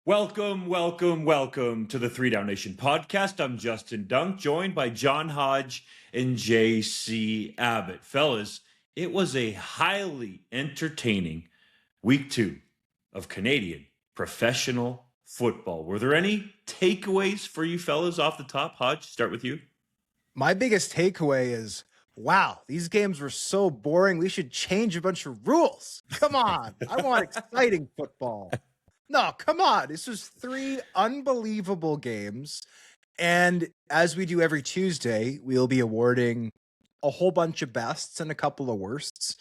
Welcome to the 3DownNation podcast. I'm Justin Dunk, joined by John Hodge and JC Abbott. Fellas, it was a highly entertaining week 2 of Canadian professional football. Were there any takeaways for you fellas off the top? Hodge, start with you. My biggest takeaway is, wow, these games were so boring. We should change a bunch of rules. Come on. I want exciting football. No, come on. This was 3 unbelievable games. And as we do every Tuesday, we'll be awarding a whole bunch of bests and a couple of worsts.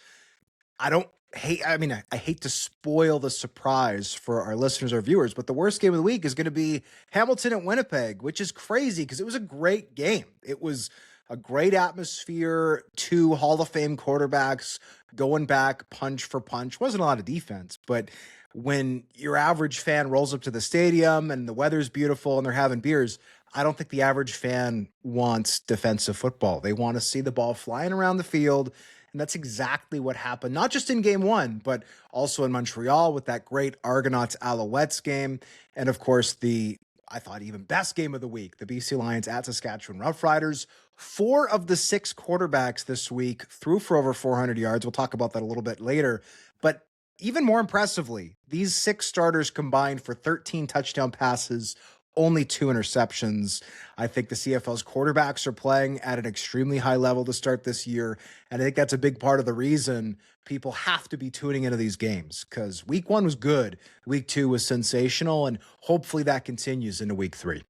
I hate to spoil the surprise for our listeners or viewers, but the worst game of the week is going to be Hamilton at Winnipeg, which is crazy because it was a great game. It was a great atmosphere, 2 Hall of Fame quarterbacks going back punch for punch. Wasn't a lot of defense, but when your average fan rolls up to the stadium and the weather's beautiful and they're having beers, I don't think the average fan wants defensive football. They want to see the ball flying around the field. And that's exactly what happened, not just in game 1, but also in Montreal with that great Argonauts-Alouettes game. And of course, I thought even best game of the week, the BC Lions at Saskatchewan Roughriders. 4 of the 6 quarterbacks this week threw for over 400 yards. We'll talk about that a little bit later. But even more impressively, these 6 starters combined for 13 touchdown passes, only 2 interceptions. I think the CFL's quarterbacks are playing at an extremely high level to start this year. And I think that's a big part of the reason people have to be tuning into these games, because week 1 was good. Week 2 was sensational. And hopefully that continues into week 3.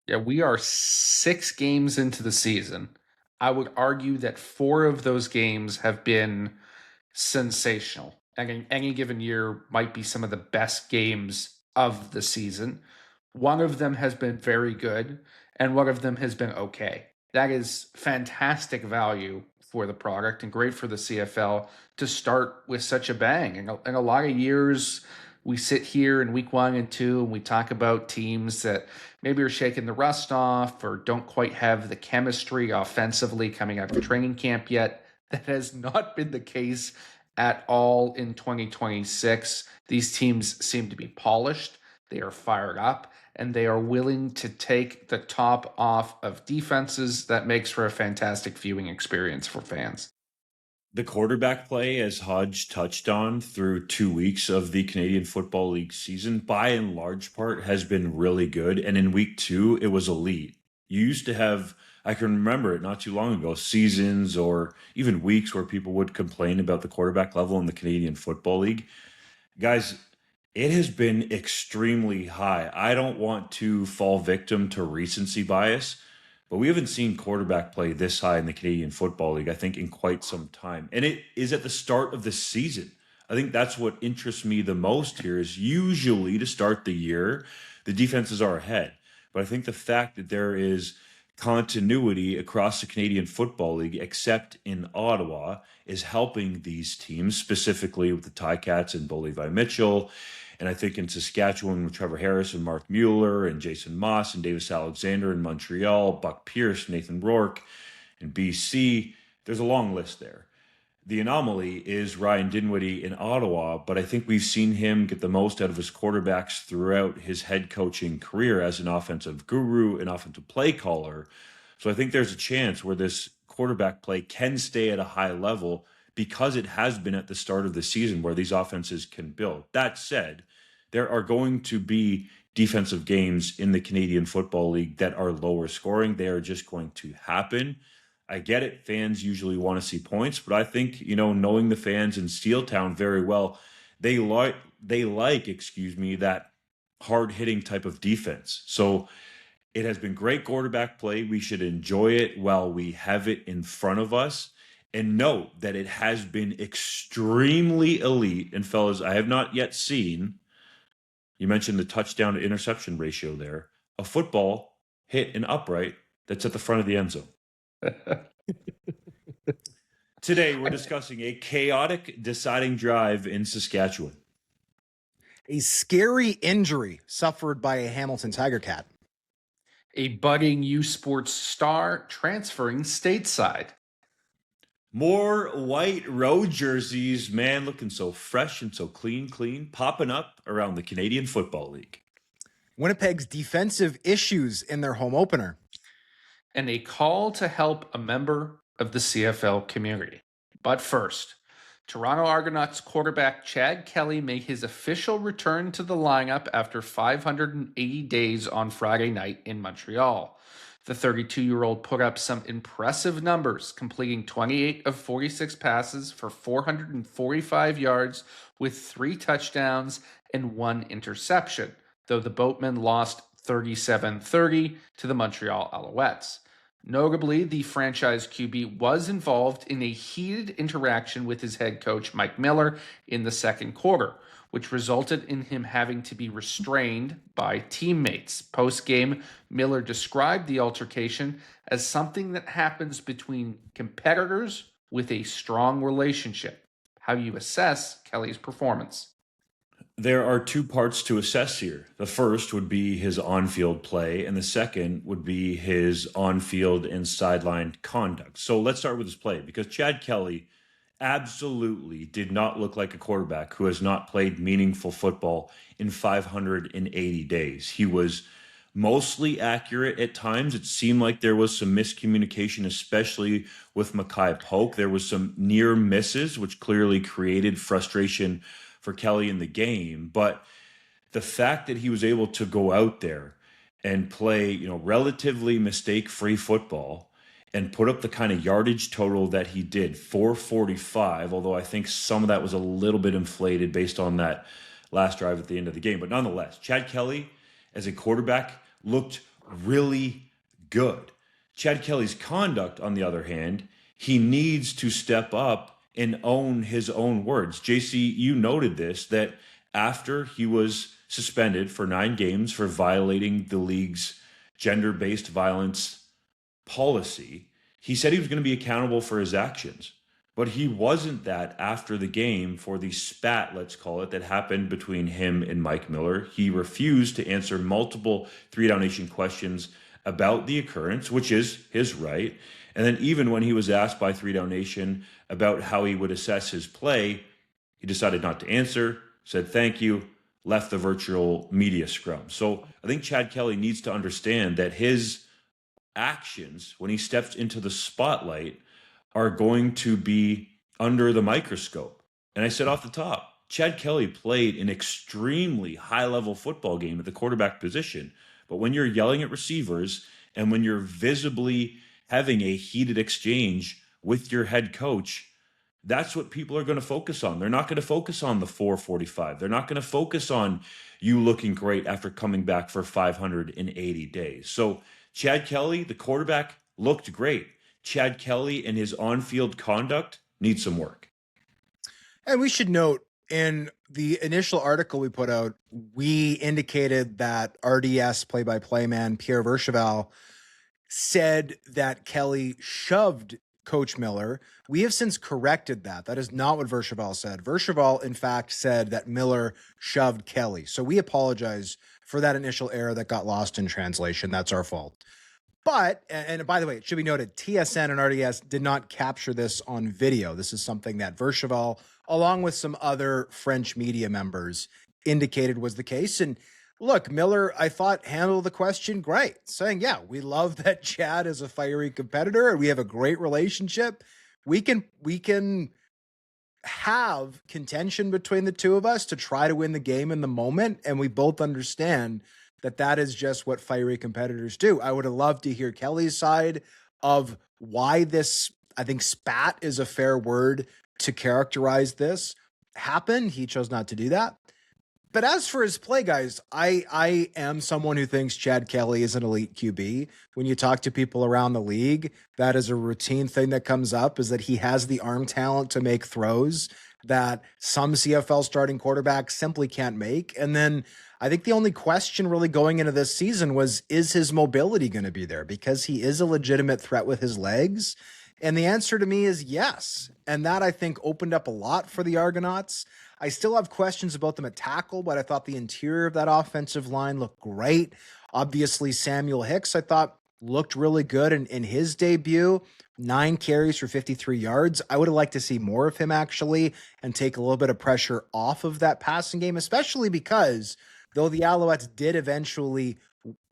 Yeah, we are 6 games into the season. I would argue that 4 of those games have been sensational. And any given year might be some of the best games of the season. One of them has been very good, and one of them has been okay. That is fantastic value for the product and great for the CFL to start with such a bang. In a lot of years, we sit here in week 1 and 2 and we talk about teams that maybe are shaking the rust off or don't quite have the chemistry offensively coming out of training camp yet. That has not been the case at all in 2026. These teams seem to be polished. They are fired up, and they are willing to take the top off of defenses. That makes for a fantastic viewing experience for fans. The quarterback play, as Hodge touched on through 2 weeks of the Canadian Football League season, by and large part, has been really good. And in week 2, it was elite. You used to have, I can remember it not too long ago, seasons or even weeks where people would complain about the quarterback level in the Canadian Football League. Guys, it has been extremely high. I don't want to fall victim to recency bias, but we haven't seen quarterback play this high in the Canadian Football League, I think, in quite some time. And it is at the start of the season. I think that's what interests me the most here is usually to start the year, the defenses are ahead. But I think the fact that there is continuity across the Canadian Football League, except in Ottawa, is helping these teams, specifically with the Ticats and Bo Levi Mitchell. And I think in Saskatchewan with Trevor Harris and Mark Mueller and Jason Moss and Davis Alexander in Montreal, Buck Pierce, Nathan Rourke in BC, there's a long list there. The anomaly is Ryan Dinwiddie in Ottawa, but I think we've seen him get the most out of his quarterbacks throughout his head coaching career as an offensive guru, an offensive play caller. So I think there's a chance where this quarterback play can stay at a high level because it has been at the start of the season where these offenses can build. That said, there are going to be defensive games in the Canadian Football League that are lower scoring. They are just going to happen. I get it. Fans usually want to see points, but I think, knowing the fans in Steeltown very well, they like that hard-hitting type of defense. So it has been great quarterback play. We should enjoy it while we have it in front of us. And note that it has been extremely elite. And fellas, I have not yet seen, you mentioned the touchdown to interception ratio there, a football hit an upright that's at the front of the end zone. Today, we're discussing a chaotic deciding drive in Saskatchewan. A scary injury suffered by a Hamilton Tiger Cat. A budding U Sports star transferring stateside. More white road jerseys, man, looking so fresh and so clean, popping up around the Canadian Football League. Winnipeg's defensive issues in their home opener. And a call to help a member of the CFL community. But first, Toronto Argonauts quarterback Chad Kelly made his official return to the lineup after 580 days on Friday night in Montreal. The 32-year-old put up some impressive numbers, completing 28 of 46 passes for 445 yards with 3 touchdowns and 1 interception, though the Boatmen lost 37-30 to the Montreal Alouettes. Notably, the franchise QB was involved in a heated interaction with his head coach, Mike Miller, in the second quarter, which resulted in him having to be restrained by teammates. Post-game, Miller described the altercation as something that happens between competitors with a strong relationship. How do you assess Kelly's performance? There are 2 parts to assess here. The first would be his on-field play, and the second would be his on-field and sideline conduct. So let's start with his play, because Chad Kelly absolutely did not look like a quarterback who has not played meaningful football in 580 days. He was mostly accurate at times. It seemed like there was some miscommunication, especially with Makai Polk. There was some near misses, which clearly created frustration for Kelly in the game. But the fact that he was able to go out there and play, relatively mistake-free football and put up the kind of yardage total that he did, 445, although I think some of that was a little bit inflated based on that last drive at the end of the game. But nonetheless, Chad Kelly as a quarterback looked really good. Chad Kelly's conduct, on the other hand, he needs to step up and own his own words. JC, you noted this, that after he was suspended for 9 games for violating the league's gender-based violence policy, he said he was going to be accountable for his actions. But he wasn't that after the game for the spat, let's call it, that happened between him and Mike Miller. He refused to answer multiple 3DownNation questions about the occurrence, which is his right. And then even when he was asked by 3DownNation about how he would assess his play, he decided not to answer, said thank you, left the virtual media scrum. So I think Chad Kelly needs to understand that his actions, when he steps into the spotlight, are going to be under the microscope. And I said off the top, Chad Kelly played an extremely high-level football game at the quarterback position. But when you're yelling at receivers and when you're visibly having a heated exchange with your head coach, that's what people are going to focus on. They're not going to focus on the 445. They're not going to focus on you looking great after coming back for 580 days. So Chad Kelly, the quarterback, looked great. Chad Kelly and his on-field conduct need some work. And we should note, in the initial article we put out, we indicated that RDS play-by-play man Pierre Vercheval said that Kelly shoved Coach Miller. We have since corrected that. That is not what Vercheval said. Vercheval, in fact, said that Miller shoved Kelly. So we apologize for that initial error that got lost in translation. That's our fault. But, and by the way, it should be noted, TSN and RDS did not capture this on video. This is something that Vercheval, along with some other French media members, indicated was the case. And look, Miller, I thought, handled the question great, saying, yeah, we love that Chad is a fiery competitor and we have a great relationship. We can have contention between the two of us to try to win the game in the moment. And we both understand that is just what fiery competitors do. I would have loved to hear Kelly's side of why this, I think spat is a fair word to characterize this, happened. He chose not to do that. But as for his play, guys, I am someone who thinks Chad Kelly is an elite QB. When you talk to people around the league, that is a routine thing that comes up, is that he has the arm talent to make throws that some CFL starting quarterbacks simply can't make. And then I think the only question really going into this season was, is his mobility going to be there? Because he is a legitimate threat with his legs. And the answer to me is yes. And that, I think, opened up a lot for the Argonauts. I still have questions about them at tackle, but I thought the interior of that offensive line looked great. Obviously, Samuel Hicks, I thought, looked really good in his debut. 9 carries for 53 yards. I would have liked to see more of him, actually, and take a little bit of pressure off of that passing game, especially because though the Alouettes did eventually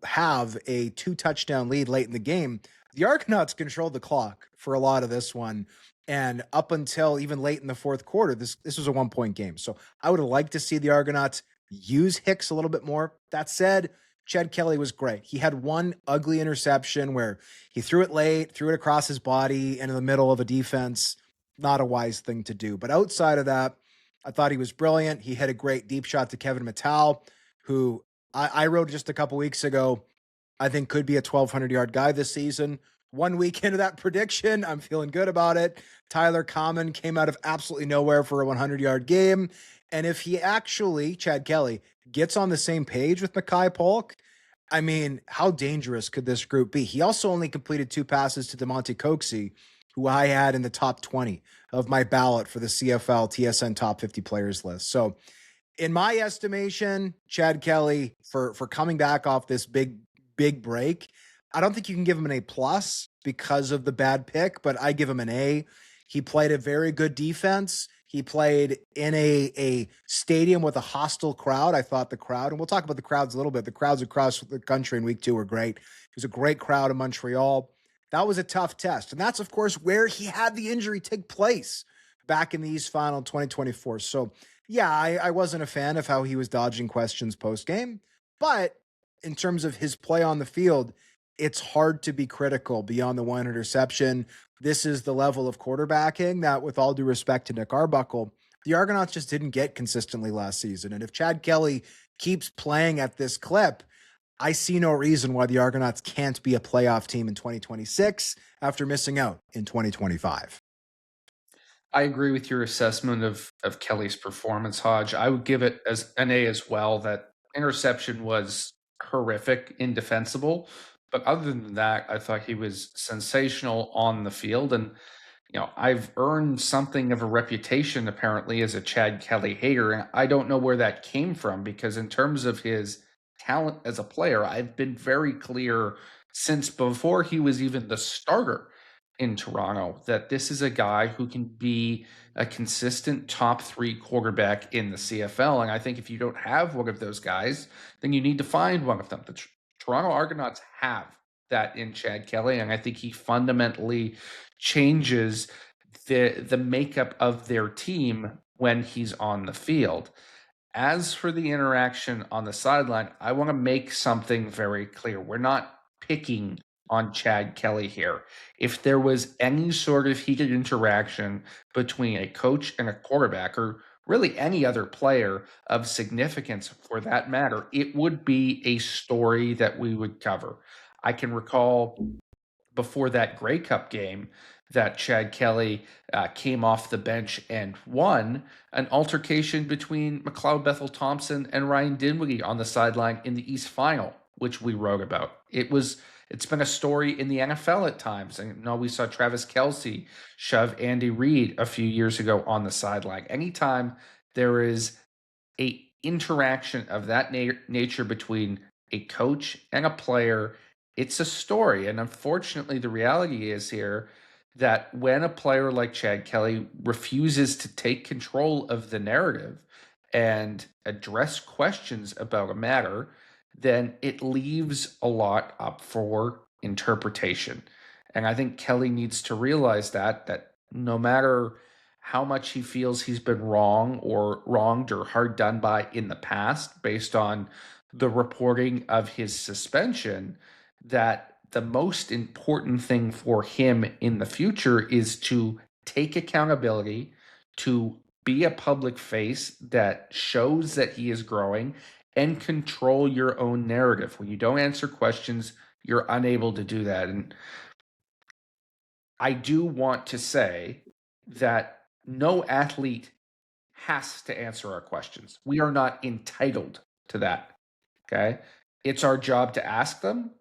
have a 2-touchdown lead late in the game, the Argonauts controlled the clock for a lot of this one. And up until even late in the fourth quarter, this was a 1-point game. So I would have liked to see the Argonauts use Hicks a little bit more. That said, Chad Kelly was great. He had one ugly interception where he threw it late, threw it across his body into the middle of a defense. Not a wise thing to do. But outside of that, I thought he was brilliant. He hit a great deep shot to Kevin Mattel, who I wrote just a couple weeks ago, I think could be a 1,200-yard guy this season. 1 week into that prediction, I'm feeling good about it. Tyler Common came out of absolutely nowhere for a 100-yard game. And if he actually, Chad Kelly, gets on the same page with Mekhi Polk, I mean, how dangerous could this group be? He also only completed 2 passes to DeMonte Coxie, who I had in the top 20 of my ballot for the CFL TSN top 50 players list. So in my estimation, Chad Kelly, for coming back off this big break, I don't think you can give him an A+ because of the bad pick, but I give him an A. He played a very good defense. He played in a stadium with a hostile crowd. I thought the crowd, and we'll talk about the crowds a little bit, the crowds across the country in week 2 were great. It was a great crowd in Montreal. That was a tough test. And that's, of course, where he had the injury take place back in the East Final 2024. So, yeah, I wasn't a fan of how he was dodging questions post-game. But in terms of his play on the field, it's hard to be critical beyond the 1 interception. This is the level of quarterbacking that, with all due respect to Nick Arbuckle, the Argonauts just didn't get consistently last season. And if Chad Kelly keeps playing at this clip, I see no reason why the Argonauts can't be a playoff team in 2026 after missing out in 2025. I agree with your assessment of Kelly's performance, Hodge. I would give it as an A as well. That interception was horrific, indefensible. But other than that, I thought he was sensational on the field. And, I've earned something of a reputation, apparently, as a Chad Kelly hater. And I don't know where that came from, because in terms of his talent as a player, I've been very clear since before he was even the starter in Toronto that this is a guy who can be a consistent top 3 quarterback in the CFL. And I think if you don't have one of those guys, then you need to find one of them. The Toronto Argonauts have that in Chad Kelly, and I think he fundamentally changes the makeup of their team when he's on the field. As for the interaction on the sideline, I want to make something very clear. We're not picking on Chad Kelly here. If there was any sort of heated interaction between a coach and a quarterback, or really any other player of significance for that matter, it would be a story that we would cover. I can recall before that Grey Cup game that Chad Kelly came off the bench and won an altercation between McLeod Bethel Thompson and Ryan Dinwiddie on the sideline in the East Final, which we wrote about. It's been a story in the NFL at times. And we saw Travis Kelce shove Andy Reid a few years ago on the sideline. Anytime there is a interaction of that nature between a coach and a player, it's a story. And unfortunately, the reality is here that when a player like Chad Kelly refuses to take control of the narrative and address questions about a matter, then it leaves a lot up for interpretation. And I think Kelly needs to realize that no matter how much he feels he's been wronged or hard done by in the past based on the reporting of his suspension, that the most important thing for him in the future is to take accountability, to be a public face that shows that he is growing, and control your own narrative. When you don't answer questions, you're unable to do that. And I do want to say that no athlete has to answer our questions. We are not entitled to that. Okay? It's our job to ask them.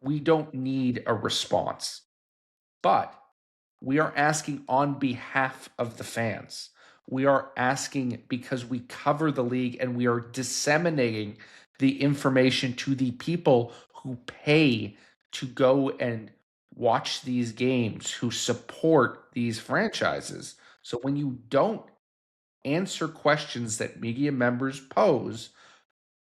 We don't need a response. But we are asking on behalf of the fans. We are asking because we cover the league and we are disseminating the information to the people who pay to go and watch these games, who support these franchises. So when you don't answer questions that media members pose,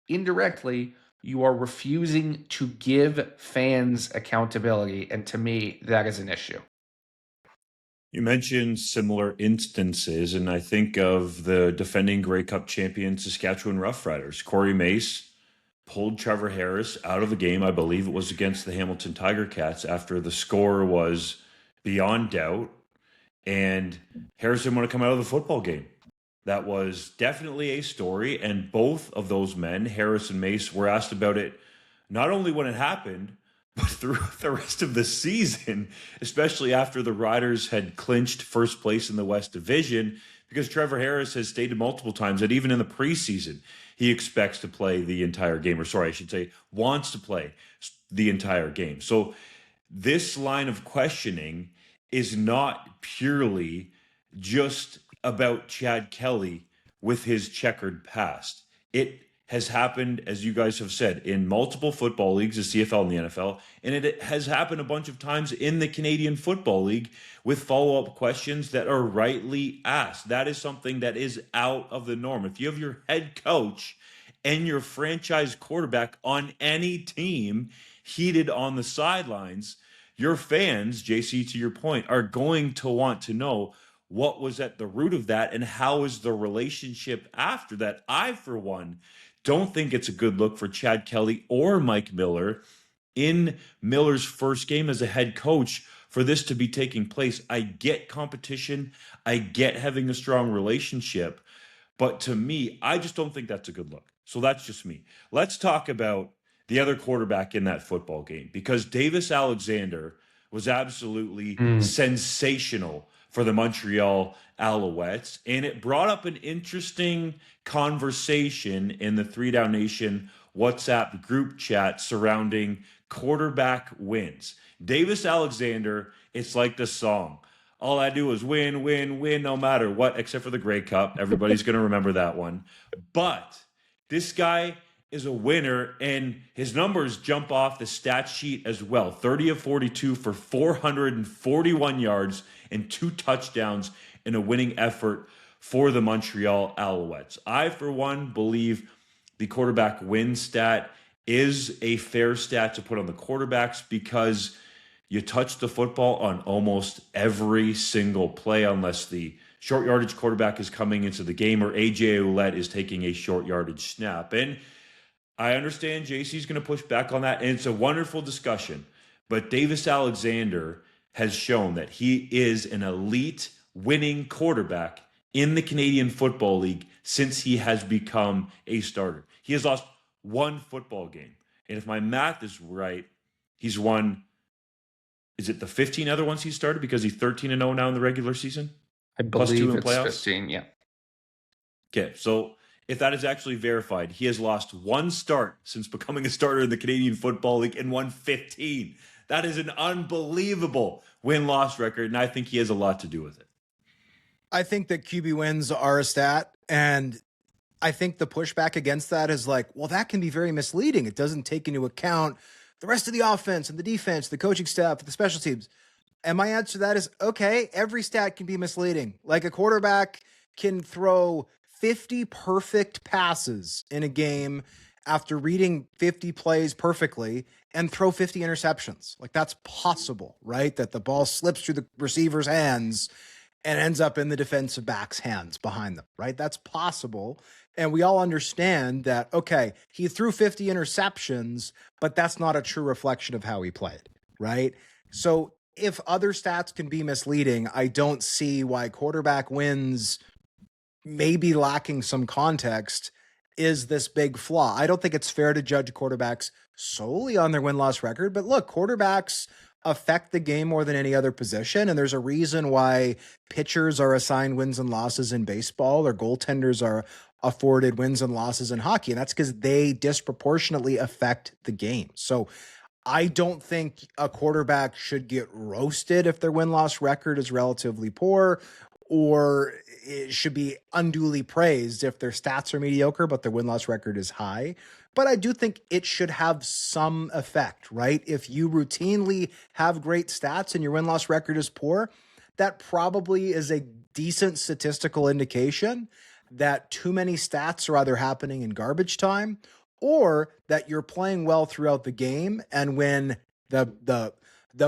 indirectly, you are refusing to give fans accountability. And to me, that is an issue. You mentioned similar instances, and I think of the defending Grey Cup champion Saskatchewan Roughriders. Corey Mace pulled Trevor Harris out of the game. I believe it was against the Hamilton Tiger Cats after the score was beyond doubt, and Harris didn't want to come out of the football game. That was definitely a story, and both of those men, Harris and Mace, were asked about it not only when it happened, but throughout the rest of the season, especially after the Riders had clinched first place in the West Division, because Trevor Harris has stated multiple times that even in the preseason, he expects to play the entire game, or sorry, I should say, wants to play the entire game. So this line of questioning is not purely just about Chad Kelly with his checkered past. It has happened, as you guys have said, in multiple football leagues, the CFL and the NFL, and it has happened a bunch of times in the Canadian Football League with follow-up questions that are rightly asked. That is something that is out of the norm. If you have your head coach and your franchise quarterback on any team heated on the sidelines, your fans, JC, to your point, are going to want to know what was at the root of that and how is the relationship after that. I, for one, don't think it's a good look for Chad Kelly or Mike Miller in Miller's first game as a head coach for this to be taking place. I get competition. I get having a strong relationship. But to me, I just don't think that's a good look. So that's just me. Let's talk about the other quarterback in that football game, because Davis Alexander was absolutely sensational for the Montreal Alouettes. And it brought up an interesting conversation in the 3DownNation WhatsApp group chat surrounding quarterback wins. Davis Alexander, it's like the song. All I do is win, win, win, no matter what, except for the Grey Cup. Everybody's going to remember that one. But this guy is a winner, and his numbers jump off the stat sheet as well. 30 of 42 for 441 yards and 2 touchdowns in a winning effort for the Montreal Alouettes. I, for one, believe the quarterback win stat is a fair stat to put on the quarterbacks because you touch the football on almost every single play unless the short yardage quarterback is coming into the game or AJ Ouellette is taking a short yardage snap. And I understand JC's going to push back on that, and it's a wonderful discussion. But Davis Alexander has shown that he is an elite winning quarterback in the Canadian Football League since he has become a starter. He has lost one football game. And if my math is right, he's won, is it the 15 other ones he started? Because he's 13-0 now in the regular season? I believe it's 15, yeah. Okay, so if that is actually verified, he has lost one start since becoming a starter in the Canadian Football League and won 15. That is an unbelievable win-loss record, and I think he has a lot to do with it. I think that QB wins are a stat, and I think the pushback against that is like, well, that can be very misleading. It doesn't take into account the rest of the offense and the defense, the coaching staff, the special teams. And my answer to that is, okay, every stat can be misleading. Like a quarterback can throw 50 perfect passes in a game after reading 50 plays perfectly and throw 50 interceptions. Like that's possible, right? That the ball slips through the receiver's hands and ends up in the defensive back's hands behind them, right? That's possible. And we all understand that, okay, he threw 50 interceptions, but that's not a true reflection of how he played, right? So if other stats can be misleading, I don't see why quarterback wins maybe lacking some context is this big flaw. I don't think it's fair to judge quarterbacks solely on their win-loss record, but look, quarterbacks affect the game more than any other position, and there's a reason why pitchers are assigned wins and losses in baseball or goaltenders are afforded wins and losses in hockey, and that's because they disproportionately affect the game. So I don't think a quarterback should get roasted if their win-loss record is relatively poor, or it should be unduly praised if their stats are mediocre, but their win-loss record is high. But I do think it should have some effect, right? If you routinely have great stats and your win-loss record is poor, that probably is a decent statistical indication that too many stats are either happening in garbage time or that you're playing well throughout the game, and when the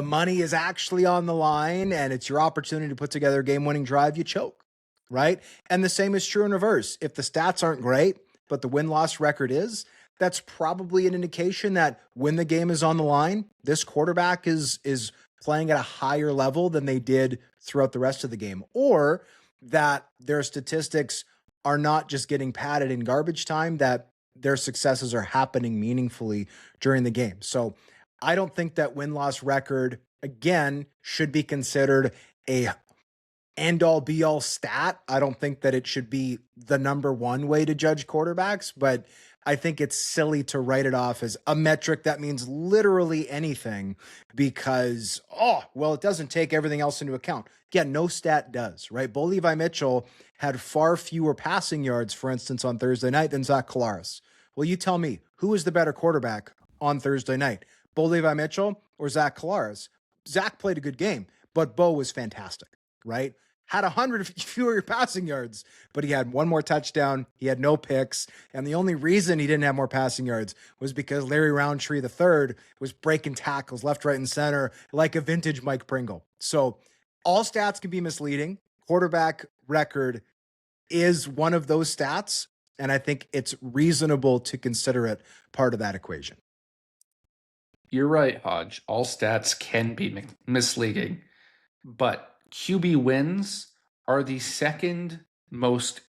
money is actually on the line and it's your opportunity to put together a game-winning drive, you choke, right? And the same is true in reverse. If the stats aren't great, but the win-loss record is, that's probably an indication that when the game is on the line, this quarterback is playing at a higher level than they did throughout the rest of the game, or that their statistics are not just getting padded in garbage time, that their successes are happening meaningfully during the game. So I don't think that win-loss record, again, should be considered a end-all be-all stat. I don't think that it should be the number one way to judge quarterbacks, but I think it's silly to write it off as a metric that means literally anything because, it doesn't take everything else into account. Again, no stat does, right? Bo Levi Mitchell had far fewer passing yards, for instance, on Thursday night than Zach Collaros. Well, you tell me, who was the better quarterback on Thursday night? Bo Levi Mitchell or Zach Collaros? Zach played a good game, but Bo was fantastic, right? Had 100 fewer passing yards, but he had one more touchdown. He had no picks. And the only reason he didn't have more passing yards was because Larry Roundtree III was breaking tackles left, right, and center like a vintage Mike Pringle. So all stats can be misleading. Quarterback record is one of those stats, and I think it's reasonable to consider it part of that equation. You're right, Hodge. All stats can be misleading, but QB wins are the second most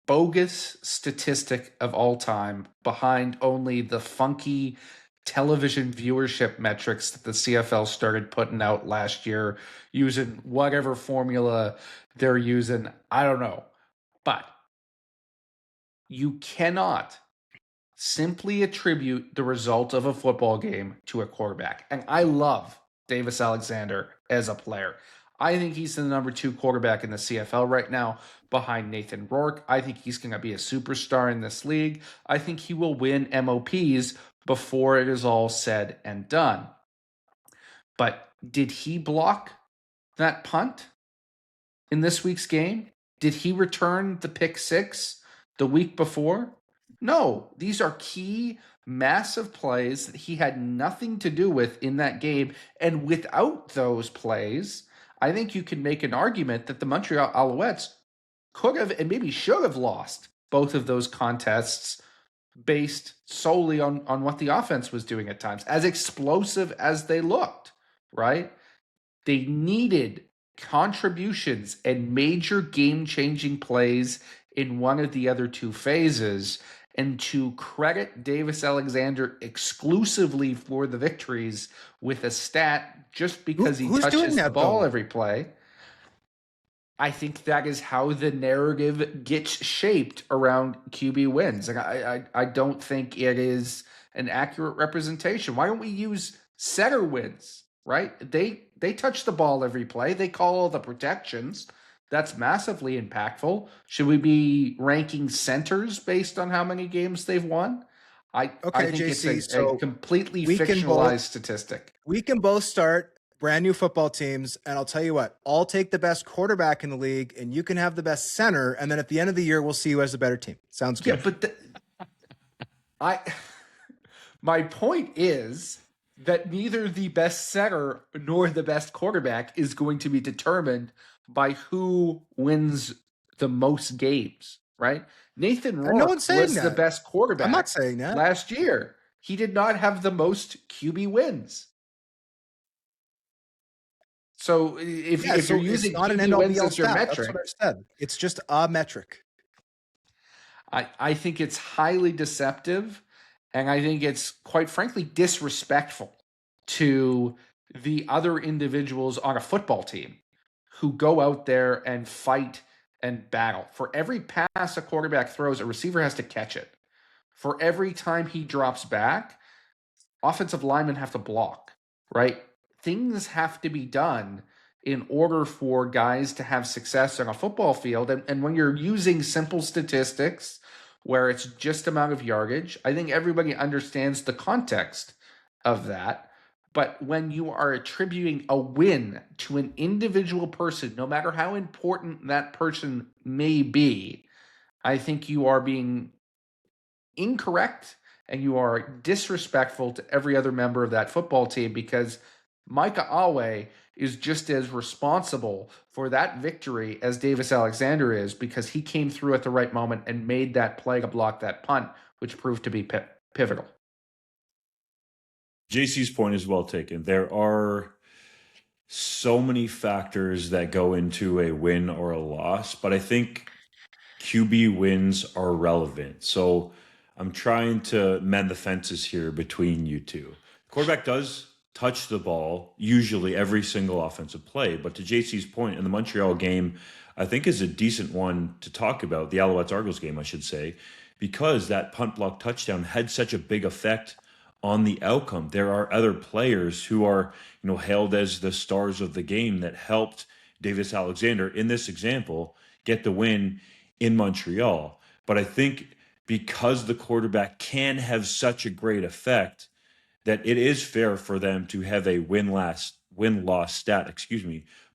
bogus statistic of all time, behind only the funky television viewership metrics that the CFL started putting out last year using whatever formula they're using. I don't know. But you cannot simply attribute the result of a football game to a quarterback. And I love Davis Alexander as a player. I think he's the number 2 quarterback in the CFL right now behind Nathan Rourke. I think he's going to be a superstar in this league. I think he will win MOPs before it is all said and done. But did he block that punt in this week's game? Did he return the pick 6 the week before? No, these are key, massive plays that he had nothing to do with in that game. And without those plays, I think you can make an argument that the Montreal Alouettes could have and maybe should have lost both of those contests based solely on what the offense was doing at times, as explosive as they looked, right? They needed contributions and major game-changing plays in one of the other 2 phases. And to credit Davis Alexander exclusively for the victories with a stat just because he touches the ball every play, I think that is how the narrative gets shaped around QB wins. And I don't think it is an accurate representation. Why don't we use setter wins, right? They touch the ball every play. They call all the protections. That's massively impactful. Should we be ranking centers based on how many games they've won? I think JC, it's a completely fictionalized statistic. We can both start brand new football teams, and I'll tell you what, I'll take the best quarterback in the league, and you can have the best center, and then at the end of the year, we'll see who has the better team. Sounds good. Yeah, but my point is that neither the best center nor the best quarterback is going to be determined by who wins the most games, right? Nathan Rourke was the best quarterback. I'm not saying that. Last year. He did not have the most QB wins. So if you're using QB wins as your metric, that's what I said. It's just a metric. I think it's highly deceptive, and I think it's, quite frankly, disrespectful to the other individuals on a football team who go out there and fight and battle. For every pass a quarterback throws, a receiver has to catch it. For every time he drops back, offensive linemen have to block, right? Things have to be done in order for guys to have success on a football field. And when you're using simple statistics where it's just amount of yardage, I think everybody understands the context of that. But when you are attributing a win to an individual person, no matter how important that person may be, I think you are being incorrect and you are disrespectful to every other member of that football team, because Micah Awe is just as responsible for that victory as Davis Alexander is, because he came through at the right moment and made that play to block that punt, which proved to be pivotal. JC's point is well taken. There are so many factors that go into a win or a loss, but I think QB wins are relevant. So I'm trying to mend the fences here between you two. The quarterback does touch the ball usually every single offensive play, but to JC's point, in the Montreal game, I think is a decent one to talk about, the Alouettes-Argos game, I should say, because that punt block touchdown had such a big effect on the outcome. There are other players who are, hailed as the stars of the game that helped Davis Alexander, in this example, get the win in Montreal. But I think because the quarterback can have such a great effect, that it is fair for them to have a win-loss stat,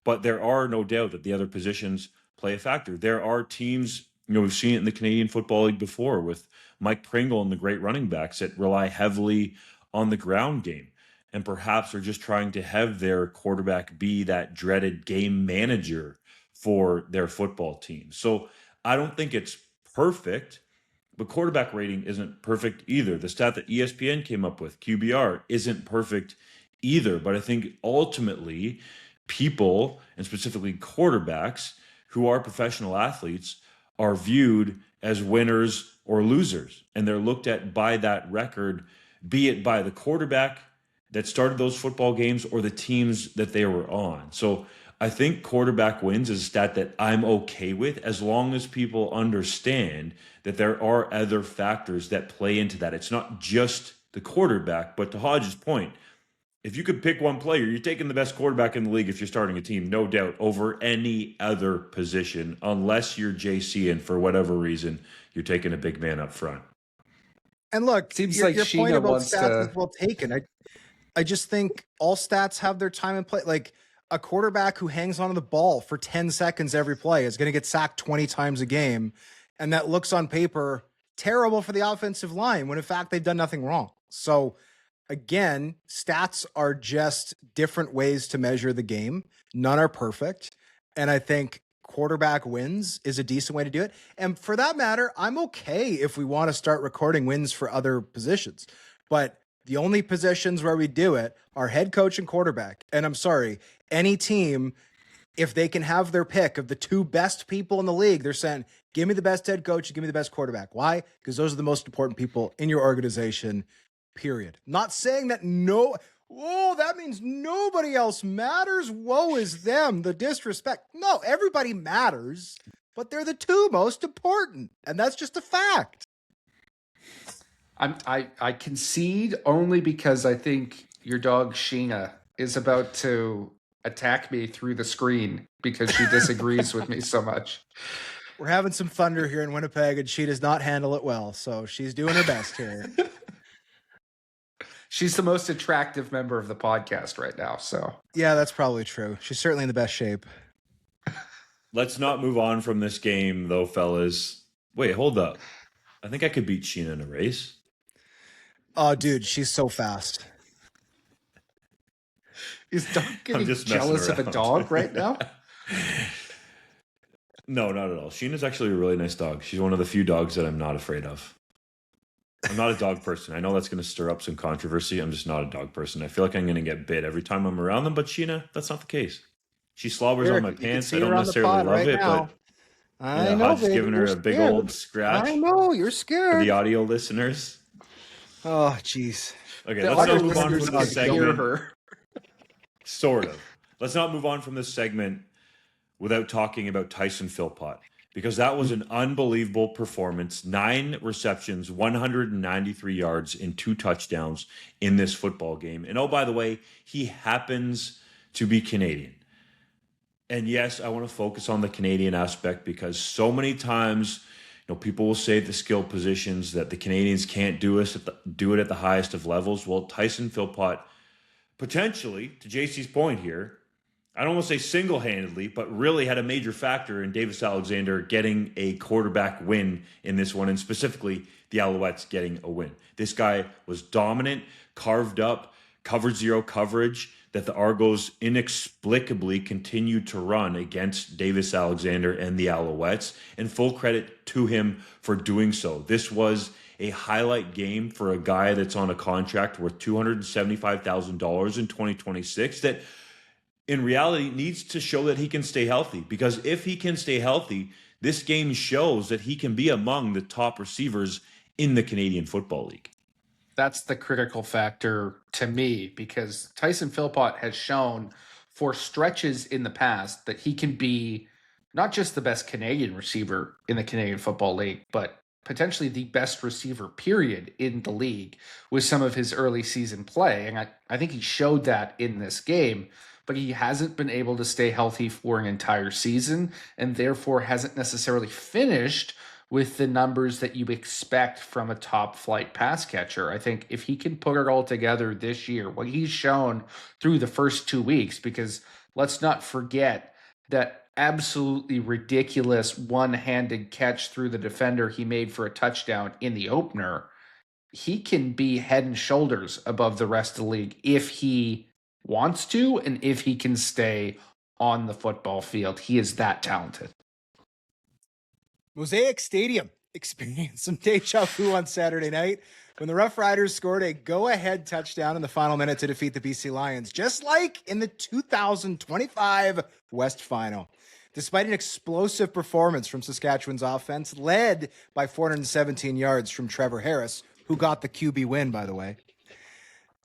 But there are no doubt that the other positions play a factor. There are teams, we've seen it in the Canadian Football League before with Mike Pringle and the great running backs that rely heavily on the ground game, and perhaps are just trying to have their quarterback be that dreaded game manager for their football team. So I don't think it's perfect, but quarterback rating isn't perfect either. The stat that ESPN came up with, QBR, isn't perfect either. But I think ultimately people, and specifically quarterbacks who are professional athletes, are viewed as winners or losers. And they're looked at by that record, be it by the quarterback that started those football games or the teams that they were on. So I think quarterback wins is a stat that I'm okay with, as long as people understand that there are other factors that play into that. It's not just the quarterback, but to Hodge's point, if you could pick one player, you're taking the best quarterback in the league if you're starting a team, no doubt, over any other position, unless you're JC and for whatever reason, you're taking a big man up front. And look, seems your, like your Sheena point about wants stats to... is well taken. I just think all stats have their time and play. Like, a quarterback who hangs onto the ball for 10 seconds every play is going to get sacked 20 times a game. And that looks on paper terrible for the offensive line when in fact they've done nothing wrong. So again, stats are just different ways to measure the game. None are perfect. And I think quarterback wins is a decent way to do it. And for that matter, I'm okay if we want to start recording wins for other positions. But the only positions where we do it are head coach and quarterback. And I'm sorry, any team, if they can have their pick of the two best people in the league, they're saying, give me the best head coach, give me the best quarterback. Why? Because those are the most important people in your organization, period. Not saying that that means nobody else matters. Woe is them, the disrespect. No, everybody matters, but they're the two most important. And that's just a fact. I concede only because I think your dog Sheena is about to attack me through the screen because she disagrees with me so much. We're having some thunder here in Winnipeg, and she does not handle it well, so she's doing her best here. She's the most attractive member of the podcast right now, so. Yeah, that's probably true. She's certainly in the best shape. Let's not move on from this game, though, fellas. Wait, hold up. I think I could beat Sheena in a race. Oh, dude, she's so fast. Is Doug getting jealous of a dog right now? No, not at all. Sheena's actually a really nice dog. She's one of the few dogs that I'm not afraid of. I'm not a dog person. I know that's going to stir up some controversy. I'm just not a dog person. I feel like I'm going to get bit every time I'm around them, but Sheena, that's not the case. She slobbers on my pants. I don't necessarily love it, but I know, Hodge's giving her a big old scratch. I know, you're scared. For the audio listeners. Oh, jeez. Okay, let's not move on from this segment. Sort of. Let's not move on from this segment without talking about Tyson Philpott, because that was an unbelievable performance. 9 receptions, 193 yards, and 2 touchdowns in this football game. And oh, by the way, he happens to be Canadian. And yes, I want to focus on the Canadian aspect because so many times, people will say the skill positions that the Canadians can't do it at the highest of levels. Well, Tyson Philpott, potentially, to JC's point here, I don't want to say single-handedly, but really had a major factor in Davis Alexander getting a quarterback win in this one, and specifically the Alouettes getting a win. This guy was dominant, carved up, cover zero coverage that the Argos inexplicably continued to run against Davis Alexander and the Alouettes, and full credit to him for doing so. This was a highlight game for a guy that's on a contract worth $275,000 in 2026 that in reality needs to show that he can stay healthy, because if he can stay healthy, this game shows that he can be among the top receivers in the Canadian Football League. That's the critical factor to me, because Tyson Philpott has shown for stretches in the past that he can be not just the best Canadian receiver in the Canadian Football League, but potentially the best receiver, period, in the league with some of his early season play. And I think he showed that in this game, but he hasn't been able to stay healthy for an entire season and therefore hasn't necessarily finished with the numbers that you expect from a top flight pass catcher. I think if he can put it all together this year, what he's shown through the first 2 weeks, because let's not forget that absolutely ridiculous one-handed catch through the defender he made for a touchdown in the opener, he can be head and shoulders above the rest of the league if he wants to and if he can stay on the football field. He is that talented. Mosaic Stadium experienced some deja vu on Saturday night when the Rough Riders scored a go-ahead touchdown in the final minute to defeat the BC Lions, just like in the 2025 West Final. Despite an explosive performance from Saskatchewan's offense, led by 417 yards from Trevor Harris, who got the QB win, by the way,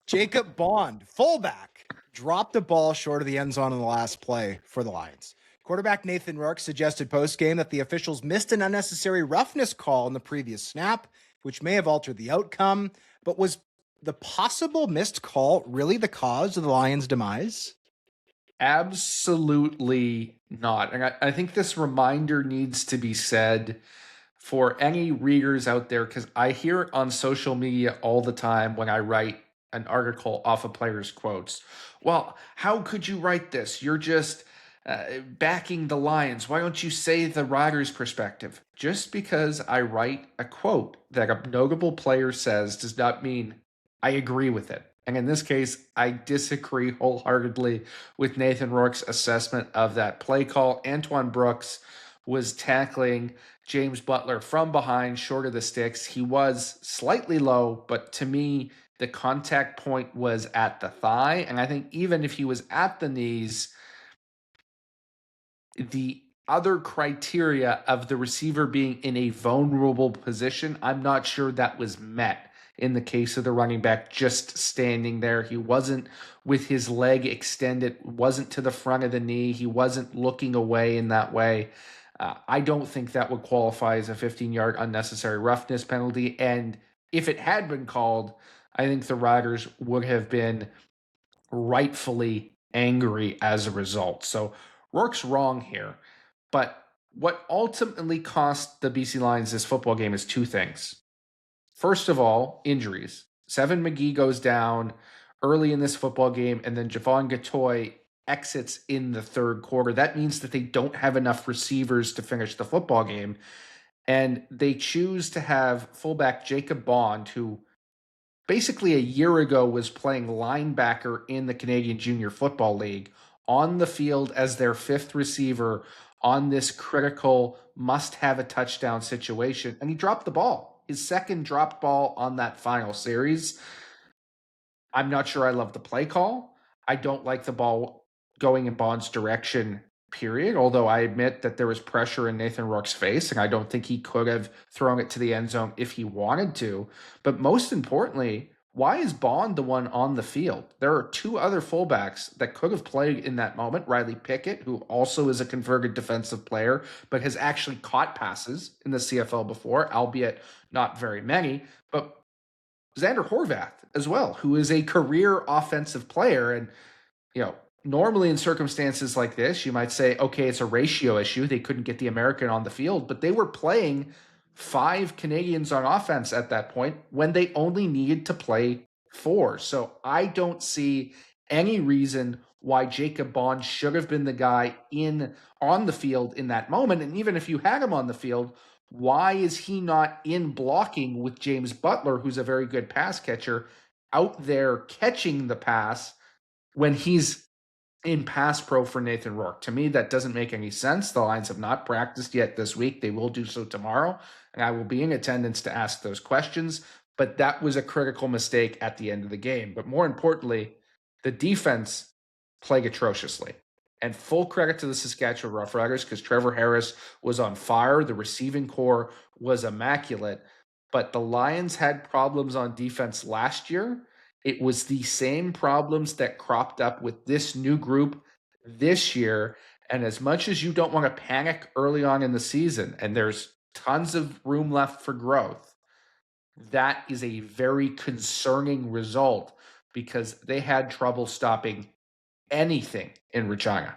Jacob Bond, fullback, dropped the ball short of the end zone on the last play for the Lions. Quarterback Nathan Rourke suggested post-game that the officials missed an unnecessary roughness call in the previous snap, which may have altered the outcome. But was the possible missed call really the cause of the Lions' demise? Absolutely not. And I think this reminder needs to be said for any readers out there, because I hear it on social media all the time when I write an article off of players' quotes. Well, how could you write this? You're just backing the Lions. Why don't you say the Riders' perspective? Just because I write a quote that a notable player says does not mean I agree with it. And in this case, I disagree wholeheartedly with Nathan Rourke's assessment of that play call. Antoine Brooks was tackling James Butler from behind, short of the sticks. He was slightly low, but to me, the contact point was at the thigh. And I think even if he was at the knees, the other criteria of the receiver being in a vulnerable position, I'm not sure that was met in the case of the running back just standing there. He wasn't with his leg extended, wasn't to the front of the knee. He wasn't looking away in that way. I don't think that would qualify as a 15-yard unnecessary roughness penalty. And if it had been called, I think the Riders would have been rightfully angry as a result. So Rourke's wrong here. But what ultimately cost the BC Lions this football game is two things. First of all, injuries. Seven McGee goes down early in this football game, and then Javon Gatoy exits in the third quarter. That means that they don't have enough receivers to finish the football game. And they choose to have fullback Jacob Bond, who basically a year ago was playing linebacker in the Canadian Junior Football League, on the field as their fifth receiver on this critical must-have a touchdown situation. And he dropped the ball. His second dropped ball on that final series. I'm not sure I love the play call. I don't like the ball going in Bond's direction, period. Although I admit that there was pressure in Nathan Rourke's face, and I don't think he could have thrown it to the end zone if he wanted to. But most importantly, why is Bond the one on the field? There are two other fullbacks that could have played in that moment. Riley Pickett, who also is a converted defensive player, but has actually caught passes in the CFL before, albeit not very many. But Xander Horvath as well, who is a career offensive player. And, normally in circumstances like this, you might say, okay, it's a ratio issue. They couldn't get the American on the field, but they were playing 5 Canadians on offense at that point when they only needed to play 4. So I don't see any reason why Jacob Bond should have been the guy on the field in that moment. And even if you had him on the field, why is he not in blocking with James Butler, who's a very good pass catcher, out there catching the pass when he's in pass pro for Nathan Rourke? To me, that doesn't make any sense. The Lions have not practiced yet this week. They will do so tomorrow, and I will be in attendance to ask those questions. But that was a critical mistake at the end of the game. But more importantly, the defense played atrociously. And full credit to the Saskatchewan Roughriders, because Trevor Harris was on fire. The receiving core was immaculate. But the Lions had problems on defense last year. It was the same problems that cropped up with this new group this year. And as much as you don't want to panic early on in the season, and there's tons of room left for growth, that is a very concerning result because they had trouble stopping anything in Regina.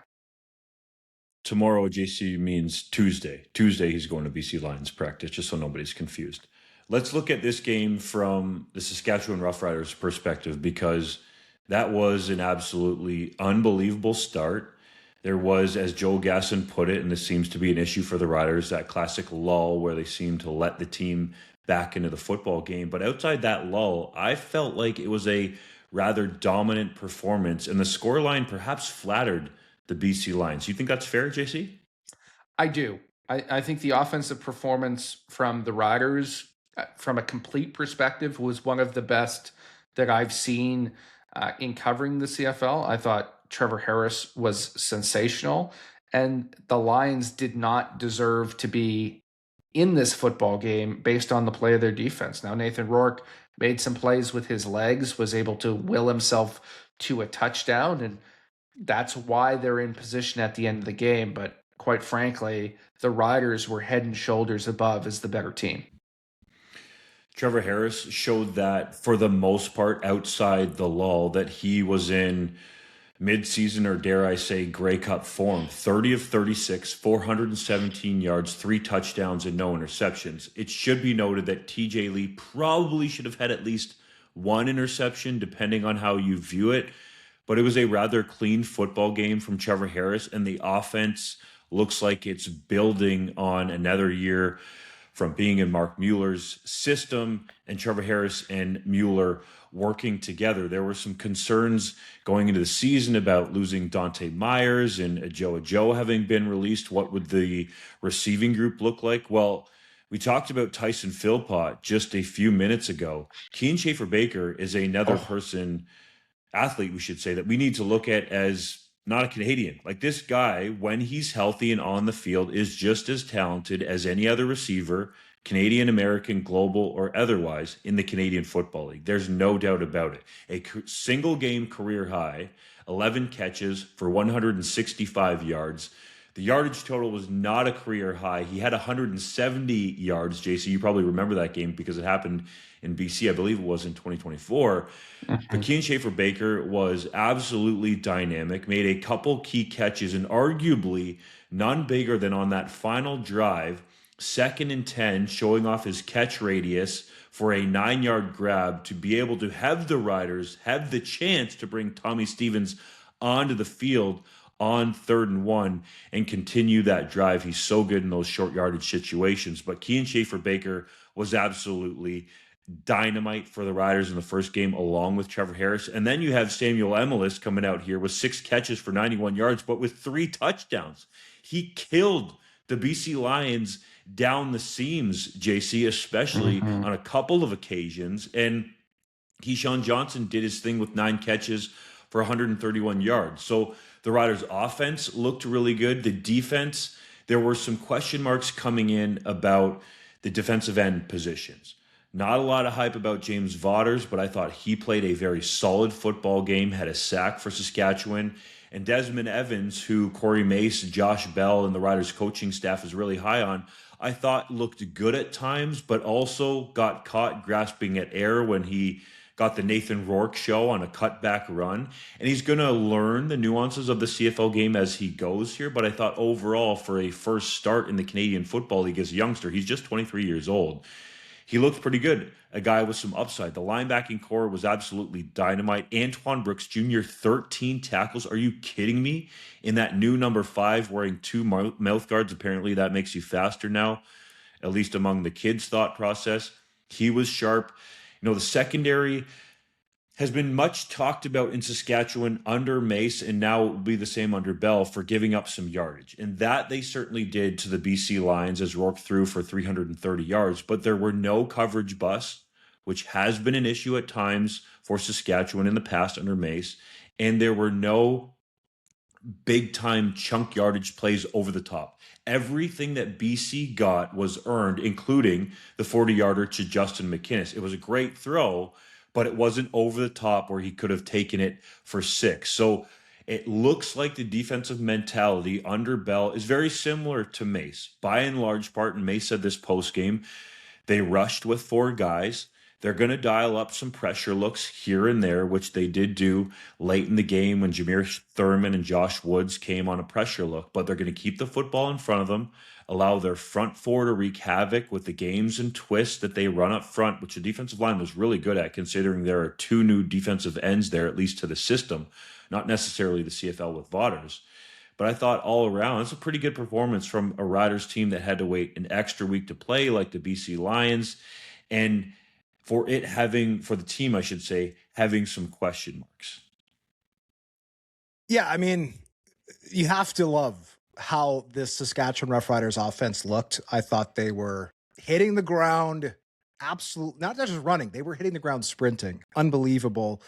Tomorrow, JC means Tuesday. Tuesday, he's going to BC Lions practice, just so nobody's confused. Let's look at this game from the Saskatchewan Roughriders perspective, because that was an absolutely unbelievable start. There was, as Joe Gasson put it, and this seems to be an issue for the Riders, that classic lull where they seem to let the team back into the football game. But outside that lull, I felt like it was a rather dominant performance, and the scoreline perhaps flattered the BC Lions. You think that's fair, JC? I do. I think the offensive performance from the Riders, from a complete perspective, was one of the best that I've seen in covering the CFL. I thought Trevor Harris was sensational, and the Lions did not deserve to be in this football game based on the play of their defense. Now, Nathan Rourke made some plays with his legs, was able to will himself to a touchdown, and that's why they're in position at the end of the game. But quite frankly, the Riders were head and shoulders above as the better team. Trevor Harris showed that for the most part outside the lull that he was in mid-season, or dare I say Grey Cup form. 30 of 36, 417 yards, 3 touchdowns, and no interceptions. It should be noted that TJ Lee probably should have had at least 1 interception, depending on how you view it. But it was a rather clean football game from Trevor Harris, and the offense looks like it's building on another year from being in Mark Mueller's system, and Trevor Harris and Mueller working together. There were some concerns going into the season about losing Dante Myers and Joe having been released. What would the receiving group look like? Well, we talked about Tyson Philpott just a few minutes ago. Kean Schaefer-Baker is another athlete, we should say, that we need to look at as not a Canadian. Like, this guy, when he's healthy and on the field, is just as talented as any other receiver, Canadian, American, global, or otherwise, in the Canadian Football League. There's no doubt about it. A single game career high, 11 catches for 165 yards. The yardage total was not a career high. He had 170 yards, JC. You probably remember that game because it happened in BC. I believe it was in 2024. But Kean Schaefer-Baker was absolutely dynamic, made a couple key catches, and arguably none bigger than on that final drive, 2nd and 10, showing off his catch radius for a 9-yard grab to be able to have the Riders have the chance to bring Tommy Stevens onto the field on 3rd and 1 and continue that drive. He's so good in those short yardage situations. But Kean Schaefer-Baker was absolutely dynamite for the Riders in the first game, along with Trevor Harris. And then you have Samuel Emelis coming out here with 6 catches for 91 yards, but with 3 touchdowns. He killed the BC Lions down the seams, JC, especially on a couple of occasions. And Keyshawn Johnson did his thing with 9 catches for 131 yards. So the Riders' offense looked really good. The defense, there were some question marks coming in about the defensive end positions. Not a lot of hype about James Vaughters, but I thought he played a very solid football game, had a sack for Saskatchewan. And Desmond Evans, who Corey Mace, Josh Bell, and the Riders' coaching staff is really high on, I thought looked good at times, but also got caught grasping at air when he got the Nathan Rourke show on a cutback run. And he's going to learn the nuances of the CFL game as he goes here. But I thought overall, for a first start in the Canadian Football League as a youngster, he's just 23 years old. he looked pretty good. A guy with some upside. The linebacking core was absolutely dynamite. Antoine Brooks Jr., 13 tackles. Are you kidding me? In that new number 5 wearing 2 mouth guards. Apparently that makes you faster now, at least among the kids' thought process. He was sharp. The secondary has been much talked about in Saskatchewan under Mace, and now it will be the same under Bell for giving up some yardage. And that they certainly did to the BC Lions as Rourke threw for 330 yards. But there were no coverage busts, which has been an issue at times for Saskatchewan in the past under Mace. And there were no big-time chunk yardage plays over the top. Everything that BC got was earned, including the 40-yarder to Justin McInnes. It was a great throw, but it wasn't over the top where he could have taken it for 6. So it looks like the defensive mentality under Bell is very similar to Mace. By and large part, and Mace said this post-game, they rushed with 4 guys. They're going to dial up some pressure looks here and there, which they did do late in the game when Jameer Thurman and Josh Woods came on a pressure look. But they're going to keep the football in front of them, allow their front 4 to wreak havoc with the games and twists that they run up front, which the defensive line was really good at, considering there are 2 new defensive ends there, at least to the system, not necessarily the CFL with Vaughters. But I thought all around, it's a pretty good performance from a Riders team that had to wait an extra week to play, like the BC Lions. And for the team, I should say, having some question marks. Yeah, I mean, you have to love how this Saskatchewan Roughriders offense looked. I thought they were hitting the ground, not just running, they were hitting the ground sprinting. Unbelievable.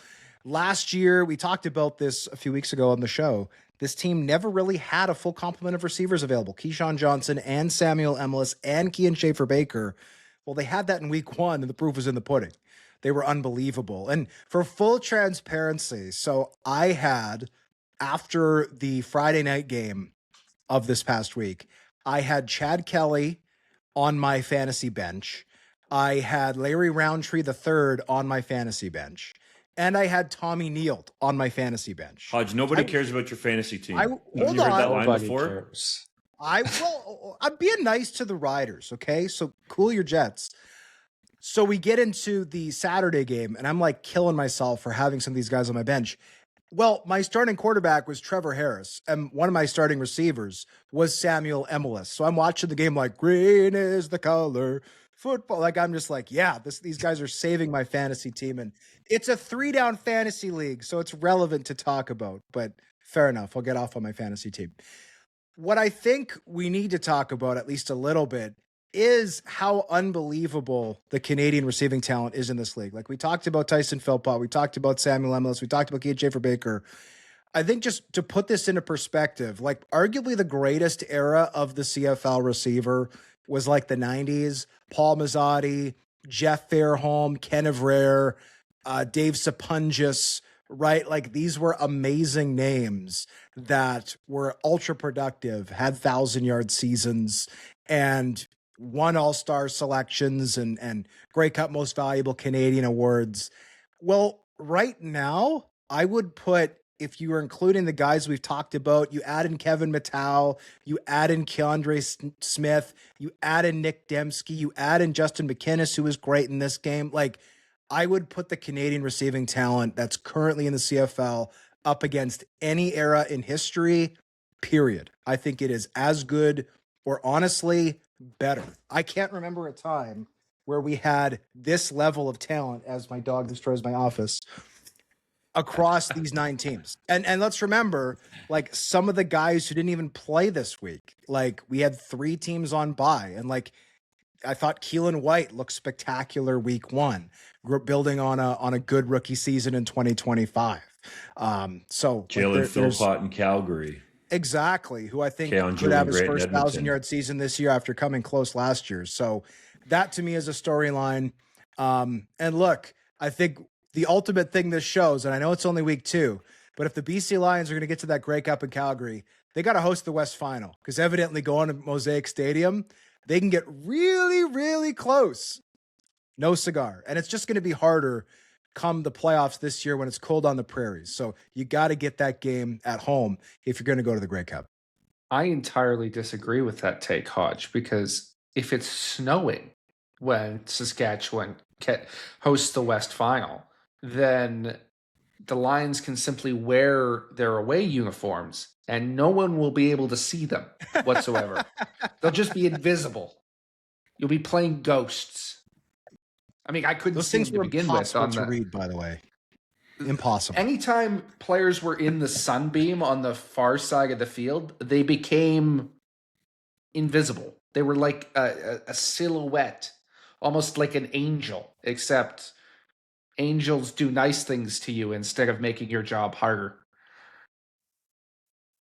Last year, we talked about this a few weeks ago on the show. This team never really had a full complement of receivers available. Keyshawn Johnson and Samuel Emilus and Kean Schaefer-Baker. Well, they had that in week 1, and the proof was in the pudding. They were unbelievable. And for full transparency, so I had, after the Friday night game of this past week, I had Chad Kelly on my fantasy bench. I had Larry Roundtree III on my fantasy bench. And I had Tommy Neild on my fantasy bench. Hodge, nobody cares about your fantasy team. Hold you heard that line Nobody before? cares. I'm being nice to the Riders, okay? So cool your jets. So we get into the Saturday game, and I'm like killing myself for having some of these guys on my bench. Well, my starting quarterback was Trevor Harris, and one of my starting receivers was Samuel Emilus. So I'm watching the game like, green is the color, football. Like, I'm just like, yeah, these guys are saving my fantasy team. And it's a 3-down fantasy league, so it's relevant to talk about. But fair enough, I'll get off on my fantasy team. What I think we need to talk about at least a little bit is how unbelievable the Canadian receiving talent is in this league. Like, we talked about Tyson Philpott, we talked about Samuel Emilus, we talked about Kean Schaefer-Baker. I think just to put this into perspective, like arguably the greatest era of the CFL receiver was like the 90s. Paul Mazzotti, Jeff Fairholm, Ken Avrere, Dave Sapungis, right? Like, these were amazing names that were ultra productive, had 1,000-yard seasons, and won all-star selections and Grey Cup Most Valuable Canadian awards. Well, right now, I would put, if you were including the guys we've talked about, you add in Kevin Mattel, you add in Keandre Smith, you add in Nick Dembski, you add in Justin McInnes, who was great in this game. Like, I would put the Canadian receiving talent that's currently in the CFL up against any era in history, period. I think it is as good or honestly better. I can't remember a time where we had this level of talent, as my dog destroys my office, across these 9 teams. And let's remember, like, some of the guys who didn't even play this week, like, we had 3 teams on bye, and like, I thought Keelan White looked spectacular week 1, building on a good rookie season in 2025. So Jalen Philpott in Calgary. Exactly, who I think Keon could have his Julian first Great in 1,000-yard season this year after coming close last year. So that to me is a storyline. And look, I think the ultimate thing this shows, and I know it's only week 2, but if the BC Lions are going to get to that Grey Cup in Calgary, they got to host the West Final, because evidently going to Mosaic Stadium, they can get really, really close. No cigar. And it's just going to be harder come the playoffs this year when it's cold on the prairies. So you got to get that game at home if you're going to go to the Grey Cup. I entirely disagree with that take, Hodge, because if it's snowing when Saskatchewan hosts the West Final, then the Lions can simply wear their away uniforms and no one will be able to see them whatsoever. They'll just be invisible. You'll be playing ghosts. I mean, I couldn't Those see things them to were begin with. impossible to read, by the way. Impossible. Anytime players were in the sunbeam on the far side of the field, they became invisible. They were like a silhouette, almost like an angel, except angels do nice things to you instead of making your job harder.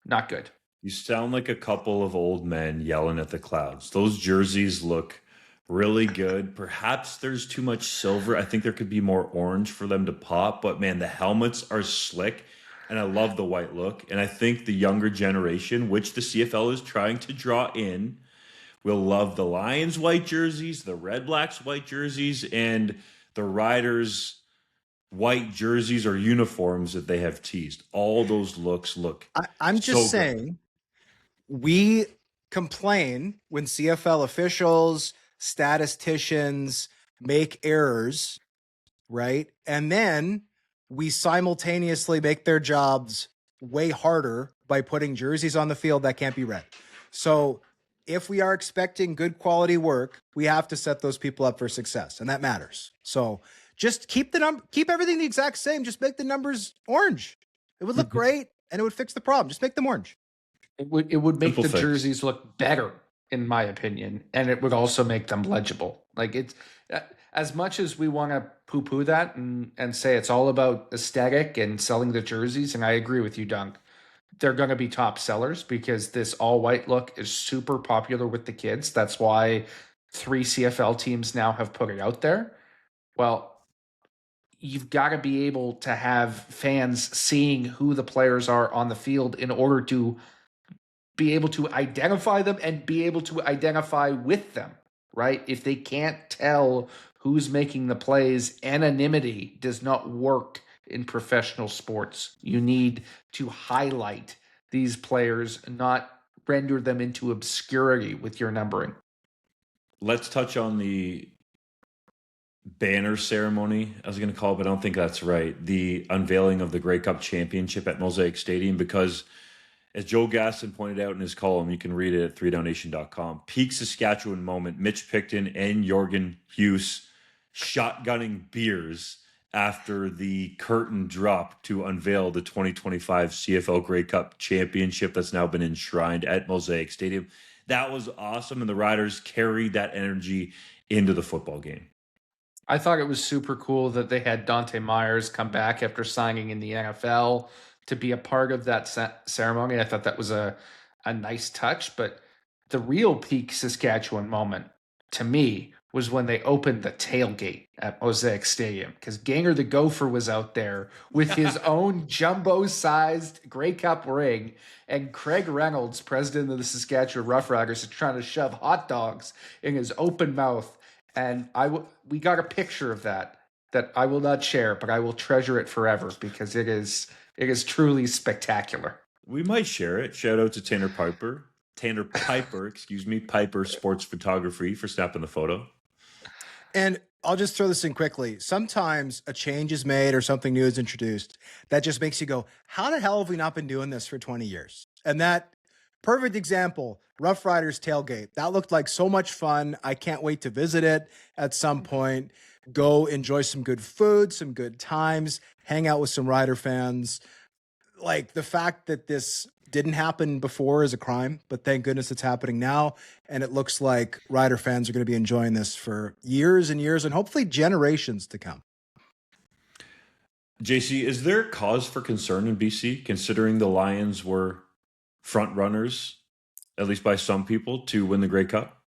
Not good. You sound like a couple of old men yelling at the clouds. Those jerseys look really good. Perhaps there's too much silver. I think there could be more orange for them to pop, but man, the helmets are slick and I love the white look. And I think the younger generation, which the CFL is trying to draw in, will love the Lions white jerseys, the Redblacks white jerseys, and the Riders white jerseys or uniforms that they have teased. All those looks look. I'm just so saying, good. we complain when CFL officials, statisticians make errors, right? And then we simultaneously make their jobs way harder by putting jerseys on the field that can't be read. So if we are expecting good quality work, we have to set those people up for success, and that matters. So just keep everything the exact same. Just make the numbers orange. It would look great, and it would fix the problem. Just make them orange. It would make Simple the fix. jerseys look better, in my opinion, and it would also make them legible. Like, it's as much as we want to poo-poo that and say it's all about aesthetic and selling the jerseys, and I agree with you, Dunk. They're going to be top sellers because this all-white look is super popular with the kids. That's why 3 CFL teams now have put it out there. Well, you've got to be able to have fans seeing who the players are on the field in order to be able to identify them and be able to identify with them, right? If they can't tell who's making the plays, anonymity does not work in professional sports. You need to highlight these players, not render them into obscurity with your numbering. Let's touch on the banner ceremony, I was going to call it, but I don't think that's right. The unveiling of the Grey Cup Championship at Mosaic Stadium, because as Joe Gaston pointed out in his column, you can read it at 3DownNation.com, peak Saskatchewan moment, Mitch Picton and Jorgen Hughes shotgunning beers after the curtain dropped to unveil the 2025 CFL Grey Cup Championship that's now been enshrined at Mosaic Stadium. That was awesome, and the Riders carried that energy into the football game. I thought it was super cool that they had Dante Myers come back after signing in the NFL to be a part of that ceremony. I thought that was a nice touch, but the real peak Saskatchewan moment to me was when they opened the tailgate at Mosaic Stadium, because Ganger the Gopher was out there with his own jumbo-sized Grey Cup ring, and Craig Reynolds, president of the Saskatchewan Roughriders, is trying to shove hot dogs in his open mouth. And we got a picture of that I will not share, but I will treasure it forever because it is truly spectacular. We might share it. Shout out to Tanner Piper, Piper Sports Photography for snapping the photo. And I'll just throw this in quickly. Sometimes a change is made or something new is introduced that just makes you go, how the hell have we not been doing this for 20 years? And that perfect example, Rough Riders tailgate. That looked like so much fun. I can't wait to visit it at some point. Go enjoy some good food, some good times, hang out with some Rider fans. Like, the fact that this didn't happen before is a crime, but thank goodness it's happening now. And it looks like Rider fans are going to be enjoying this for years and years and hopefully generations to come. JC, is there cause for concern in BC, considering the Lions were front runners, at least by some people, to win the Grey Cup?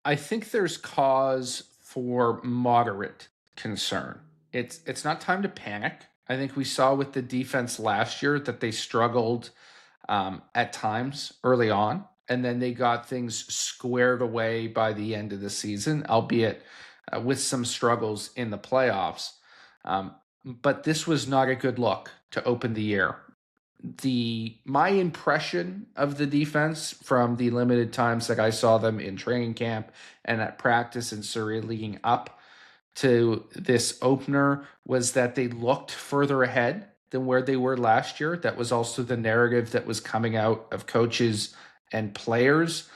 I think there's cause for moderate concern. It's not time to panic. I think we saw with the defense last year that they struggled at times early on, and then they got things squared away by the end of the season, albeit with some struggles in the playoffs. But this was not a good look to open the year. my impression of the defense from the limited times that I saw them in training camp and at practice in Surrey leading up to this opener was that they looked further ahead than where they were last year. That was also the narrative that was coming out of coaches and players.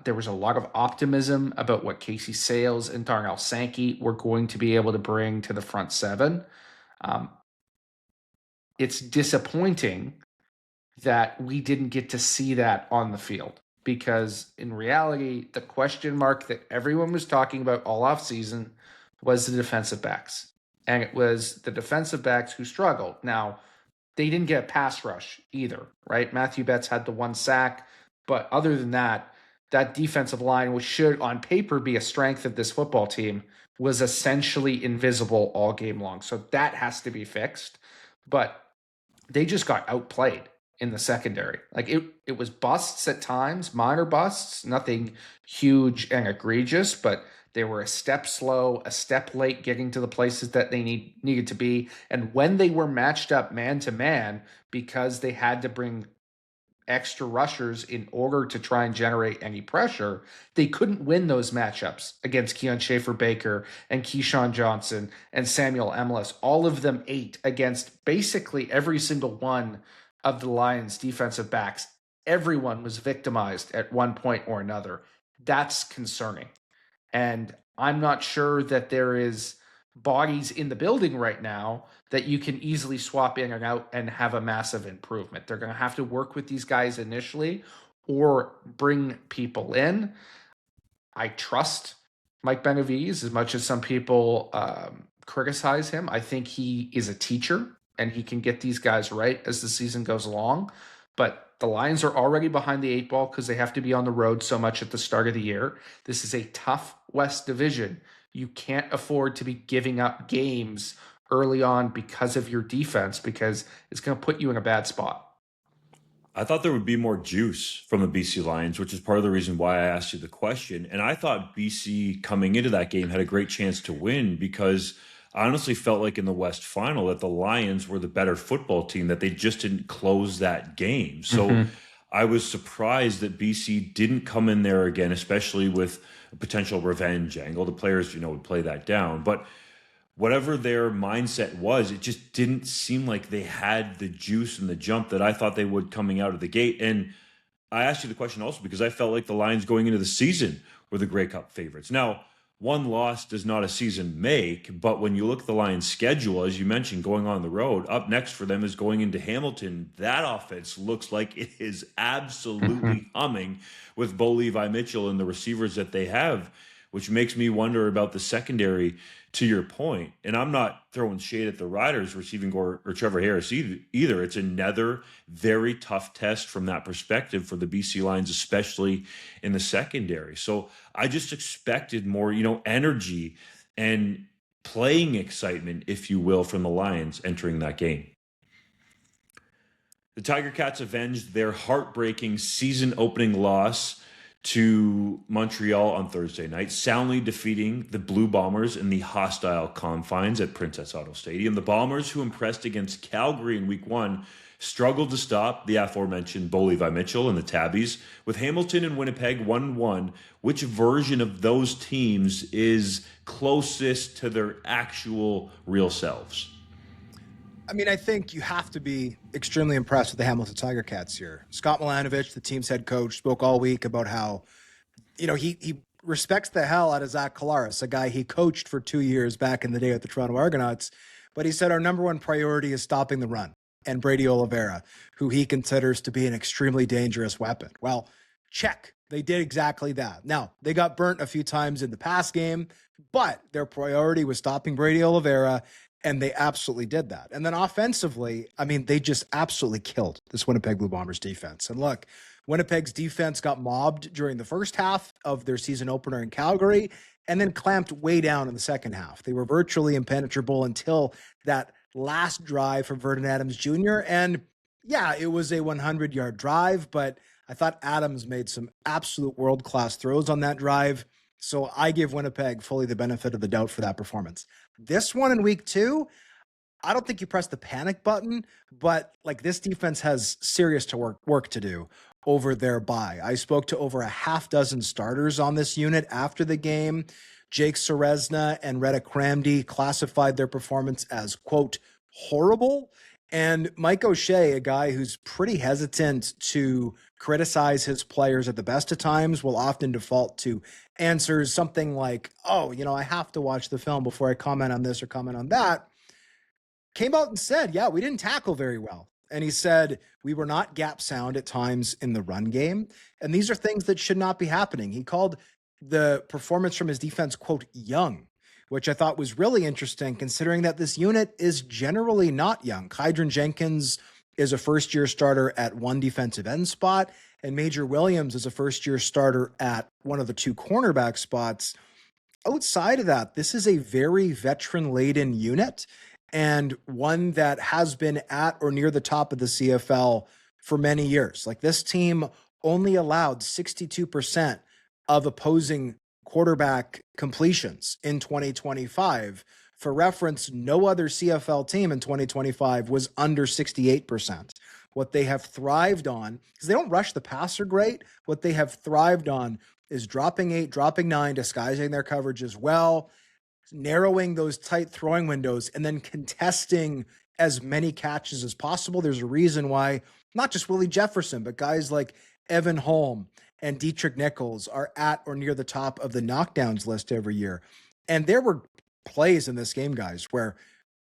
There was a lot of optimism about what Casey Sales and Darnell Sankey were going to be able to bring to the front seven. It's disappointing that we didn't get to see that on the field, because in reality, the question mark that everyone was talking about all offseason was the defensive backs. And it was the defensive backs who struggled. Now, they didn't get a pass rush either, right? Matthew Betts had the 1 sack, but other than that, that defensive line, which should on paper be a strength of this football team, was essentially invisible all game long. So that has to be fixed. But they just got outplayed in the secondary. Like it was busts at times, minor busts, nothing huge and egregious, but they were a step slow, a step late getting to the places that they needed to be. And when they were matched up man to man, because they had to bring extra rushers in order to try and generate any pressure, they couldn't win those matchups against Keon Schaefer-Baker and Keyshawn Johnson and Samuel Emlis. All of them ate against basically every single one of the Lions' defensive backs. Everyone was victimized at one point or another. That's concerning. And I'm not sure that there is bodies in the building right now that you can easily swap in and out and have a massive improvement. They're going to have to work with these guys initially or bring people in. I trust Mike Benavides as much as some people criticize him. I think he is a teacher and he can get these guys right as the season goes along. But the Lions are already behind the 8 ball because they have to be on the road so much at the start of the year. This is a tough West Division. You can't afford to be giving up games early on because of your defense, because it's going to put you in a bad spot. I thought there would be more juice from the BC Lions, which is part of the reason why I asked you the question. And I thought BC coming into that game had a great chance to win, because I honestly felt like in the West Final that the Lions were the better football team, that they just didn't close that game. So I was surprised that BC didn't come in there again, especially with a potential revenge angle. The players, would play that down. But whatever their mindset was, it just didn't seem like they had the juice and the jump that I thought they would coming out of the gate. And I asked you the question also because I felt like the Lions going into the season were the Grey Cup favorites. Now, one loss does not a season make, but when you look at the Lions' schedule, as you mentioned, going on the road, up next for them is going into Hamilton. That offense looks like it is absolutely humming with Bo Levi Mitchell and the receivers that they have, which makes me wonder about the secondary, to your point. And I'm not throwing shade at the Riders receiving or Trevor Harris either. It's another very tough test from that perspective for the BC Lions, especially in the secondary. So I just expected more, energy and playing excitement, if you will, from the Lions entering that game. The Tiger Cats avenged their heartbreaking season-opening loss to Montreal on Thursday night, soundly defeating the Blue Bombers in the hostile confines at Princess Auto Stadium. The Bombers, who impressed against Calgary in Week 1, struggled to stop the aforementioned Bo Levi Mitchell and the Tabbies. With Hamilton and Winnipeg 1-1, which version of those teams is closest to their actual real selves? I mean, I think you have to be extremely impressed with the Hamilton Tiger Cats here. Scott Milanovich, the team's head coach, spoke all week about how, he respects the hell out of Zach Collaros, a guy he coached for 2 years back in the day at the Toronto Argonauts. But he said our number one priority is stopping the run, and Brady Oliveira, who he considers to be an extremely dangerous weapon. Well, check. They did exactly that. Now, they got burnt a few times in the pass game, but their priority was stopping Brady Oliveira, and they absolutely did that. And then offensively, they just absolutely killed this Winnipeg Blue Bombers defense. And look, Winnipeg's defense got mobbed during the first half of their season opener in Calgary and then clamped way down in the second half. They were virtually impenetrable until that last drive from Vernon Adams Jr. And yeah, it was a 100-yard drive, but I thought Adams made some absolute world-class throws on that drive. So I give Winnipeg fully the benefit of the doubt for that performance. This one in Week 2, I don't think you press the panic button, but like this defense has serious work to do over their bye. I spoke to over a half dozen starters on this unit after the game. Jake Serezna and Retta Cramdy classified their performance as, quote, horrible. And Mike O'Shea, a guy who's pretty hesitant to criticize his players at the best of times, will often default to answers something like, oh, I have to watch the film before I comment on this or comment on that. Came out and said, yeah, we didn't tackle very well. And he said, we were not gap sound at times in the run game. And these are things that should not be happening. He called the performance from his defense, quote, young, which I thought was really interesting considering that this unit is generally not young. Kydron Jenkins is a first-year starter at one defensive end spot, and Major Williams is a first-year starter at one of the two cornerback spots. Outside of that, this is a very veteran-laden unit, and one that has been at or near the top of the CFL for many years. Like, this team only allowed 62% of opposing quarterback completions in 2025. For reference, no other CFL team in 2025 was under 68%. What they have thrived on, because they don't rush the passer great, what they have thrived on is dropping 8, dropping 9, disguising their coverage as well, narrowing those tight throwing windows, and then contesting as many catches as possible. There's a reason why not just Willie Jefferson, but guys like Evan Holm and Dietrich Nichols are at or near the top of the knockdowns list every year. And there were plays in this game, guys, where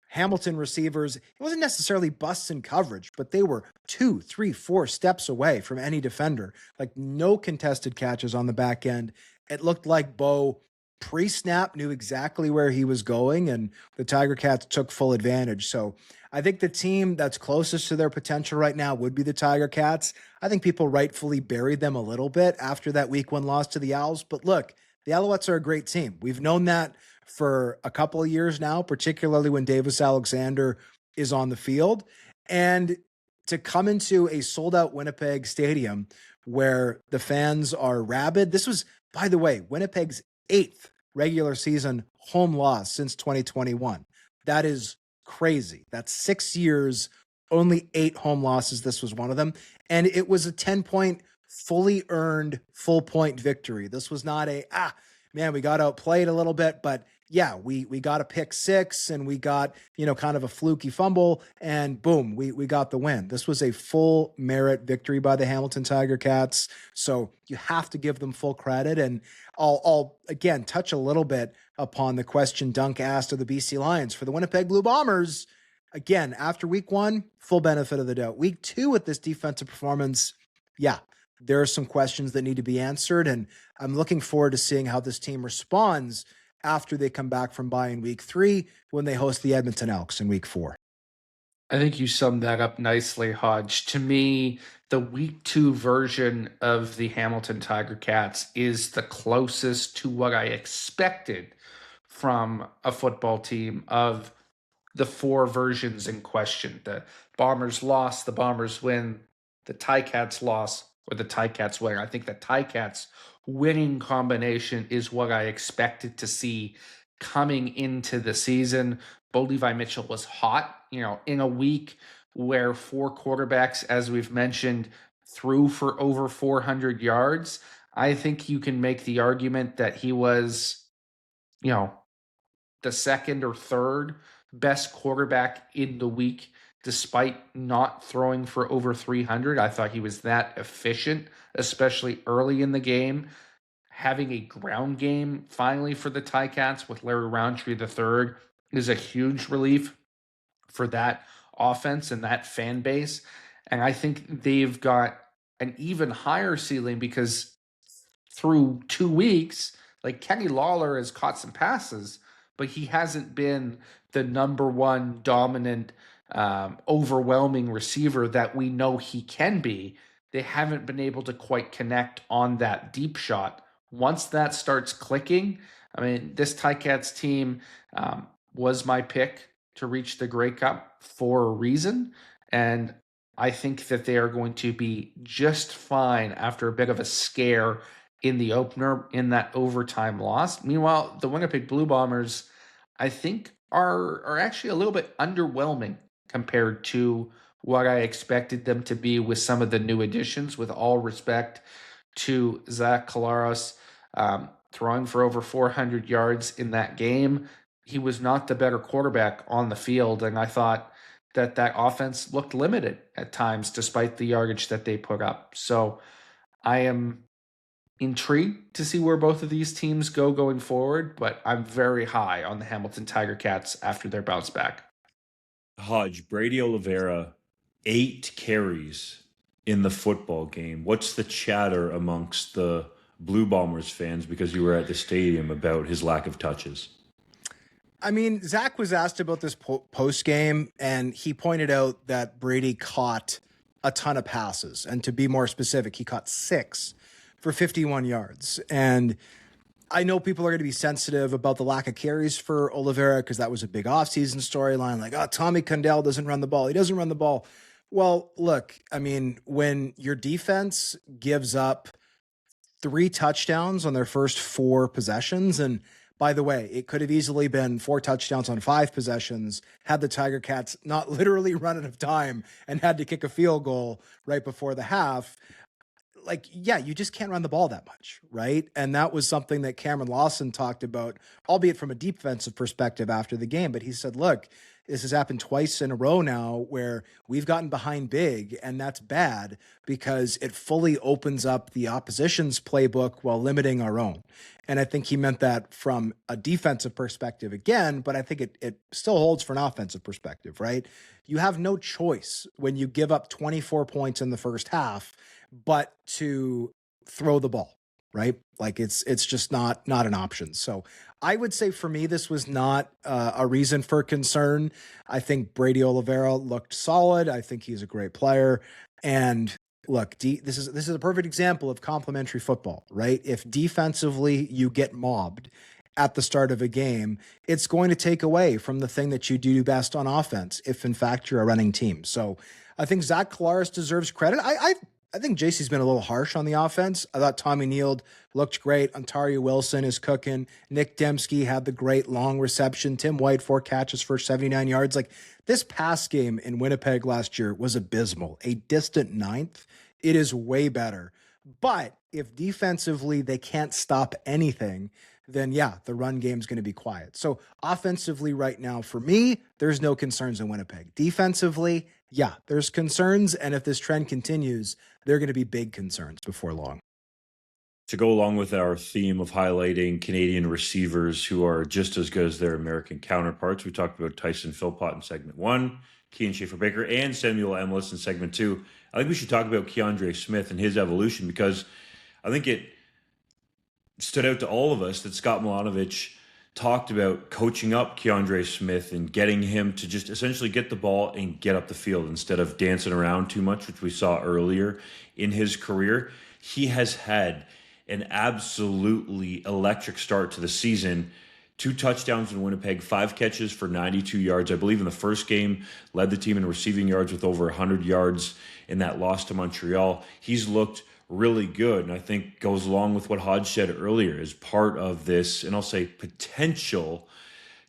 Hamilton receivers, it wasn't necessarily busts in coverage, but they were 2, 3, 4 steps away from any defender. Like, no contested catches on the back end. It looked like Bo pre-snap knew exactly where he was going, and the Tiger Cats took full advantage. So I think the team that's closest to their potential right now would be the Tiger Cats. I think people rightfully buried them a little bit after that week 1 loss to the Owls. But look, the Alouettes are a great team. We've known that for a couple of years now, particularly when Davis Alexander is on the field. And to come into a sold-out Winnipeg stadium where the fans are rabid. This was, by the way, Winnipeg's 8th regular season home loss since 2021. That is crazy. That's 6 years, only 8 home losses. This was one of them. And it was a 10-point, fully earned, full-point victory. This was not a, we got outplayed a little bit, but yeah, we got a pick 6 and we got, kind of a fluky fumble, and boom, we got the win. This was a full merit victory by the Hamilton Tiger Cats. So you have to give them full credit. And I'll again touch a little bit upon the question Dunk asked of the BC Lions for the Winnipeg Blue Bombers. Again, after week 1, full benefit of the doubt. Week 2 with this defensive performance, yeah, there are some questions that need to be answered. And I'm looking forward to seeing how this team responds after they come back from bye in week 3 when they host the Edmonton Elks in week 4. I think you summed that up nicely, Hodge. To me, the week 2 version of the Hamilton Tiger Cats is the closest to what I expected from a football team of the 4 versions in question. The Bombers loss, the Bombers win, the Ticats loss, or the Ticats win. I think the Ticats winning combination is what I expected to see coming into the season. Bo Levi Mitchell was hot, in a week where 4 quarterbacks, as we've mentioned, threw for over 400 yards. I think you can make the argument that he was, the second or third best quarterback in the week, despite not throwing for over 300. I thought he was that efficient, especially early in the game. Having a ground game finally for the Ticats with Larry Roundtree III is a huge relief for that offense and that fan base. And I think they've got an even higher ceiling because through 2 weeks, like, Kenny Lawler has caught some passes, but he hasn't been the number 1 dominant, overwhelming receiver that we know he can be. They haven't been able to quite connect on that deep shot. Once that starts clicking, this Ticats team was my pick to reach the Grey Cup for a reason. And I think that they are going to be just fine after a bit of a scare in the opener in that overtime loss. Meanwhile, the Winnipeg Blue Bombers, I think, are actually a little bit underwhelming compared to what I expected them to be with some of the new additions, with all respect to Zach Collaros, throwing for over 400 yards in that game. He was not the better quarterback on the field, and I thought that offense looked limited at times despite the yardage that they put up. So I am intrigued to see where both of these teams go going forward, but I'm very high on the Hamilton Tiger Cats after their bounce back. Hodge, Brady Oliveira, 8 carries in the football game. What's the chatter amongst the Blue Bombers fans, because you were at the stadium, about his lack of touches? I mean, Zach was asked about this post game, and he pointed out that Brady caught a ton of passes. And to be more specific, he caught 6 for 51 yards. And I know people are going to be sensitive about the lack of carries for Oliveira because that was a big offseason storyline. Like, oh, Tommy Condell doesn't run the ball. He doesn't run the ball. Well, look, I mean, when your defense gives up 3 touchdowns on their first 4 possessions, and by the way, it could have easily been 4 touchdowns on 5 possessions had the Tiger Cats not literally run out of time and had to kick a field goal right before the half. Like, yeah, you just can't run the ball that much, right? And that was something that Cameron Lawson talked about, albeit from a defensive perspective after the game. But he said, look, this has happened twice in a row now where we've gotten behind big, and that's bad because it fully opens up the opposition's playbook while limiting our own. And I think he meant that from a defensive perspective again, but I think it still holds for an offensive perspective, right? You have no choice when you give up 24 points in the first half but to throw the ball, right? Like it's just not an option. So I would say for me, this was not a reason for concern. I think Brady Oliveira looked solid. I think he's a great player. And look, this is a perfect example of complementary football, right? If defensively you get mobbed at the start of a game, it's going to take away from the thing that you do best on offense, if in fact you're a running team. So I think Zach Collaros deserves credit. I think JC's been a little harsh on the offense. I thought Tommy Neal looked great. Ontario Wilson is cooking. Nick Dembski had the great long reception. Tim White, 4 catches for 79 yards. Like, this pass game in Winnipeg last year was abysmal. A distant 9th. It is way better. But if defensively they can't stop anything, then yeah, the run game's going to be quiet. So offensively right now, for me, there's no concerns in Winnipeg. Defensively, yeah, there's concerns. And if this trend continues, there are going to be big concerns before long. To go along with our theme of highlighting Canadian receivers who are just as good as their American counterparts, we talked about Tyson Philpott in segment 1, Kean Schaefer-Baker, and Samuel Emilus in segment 2. I think we should talk about Keandre Smith and his evolution, because I think it stood out to all of us that Scott Milanovic talked about coaching up Keandre Smith and getting him to just essentially get the ball and get up the field instead of dancing around too much, which we saw earlier in his career. He has had an absolutely electric start to the season. 2 touchdowns in Winnipeg, 5 catches for 92 yards. I believe in the first game, led the team in receiving yards with over 100 yards in that loss to Montreal. He's looked really good, and I think goes along with what Hodge said earlier as part of this, and I'll say potential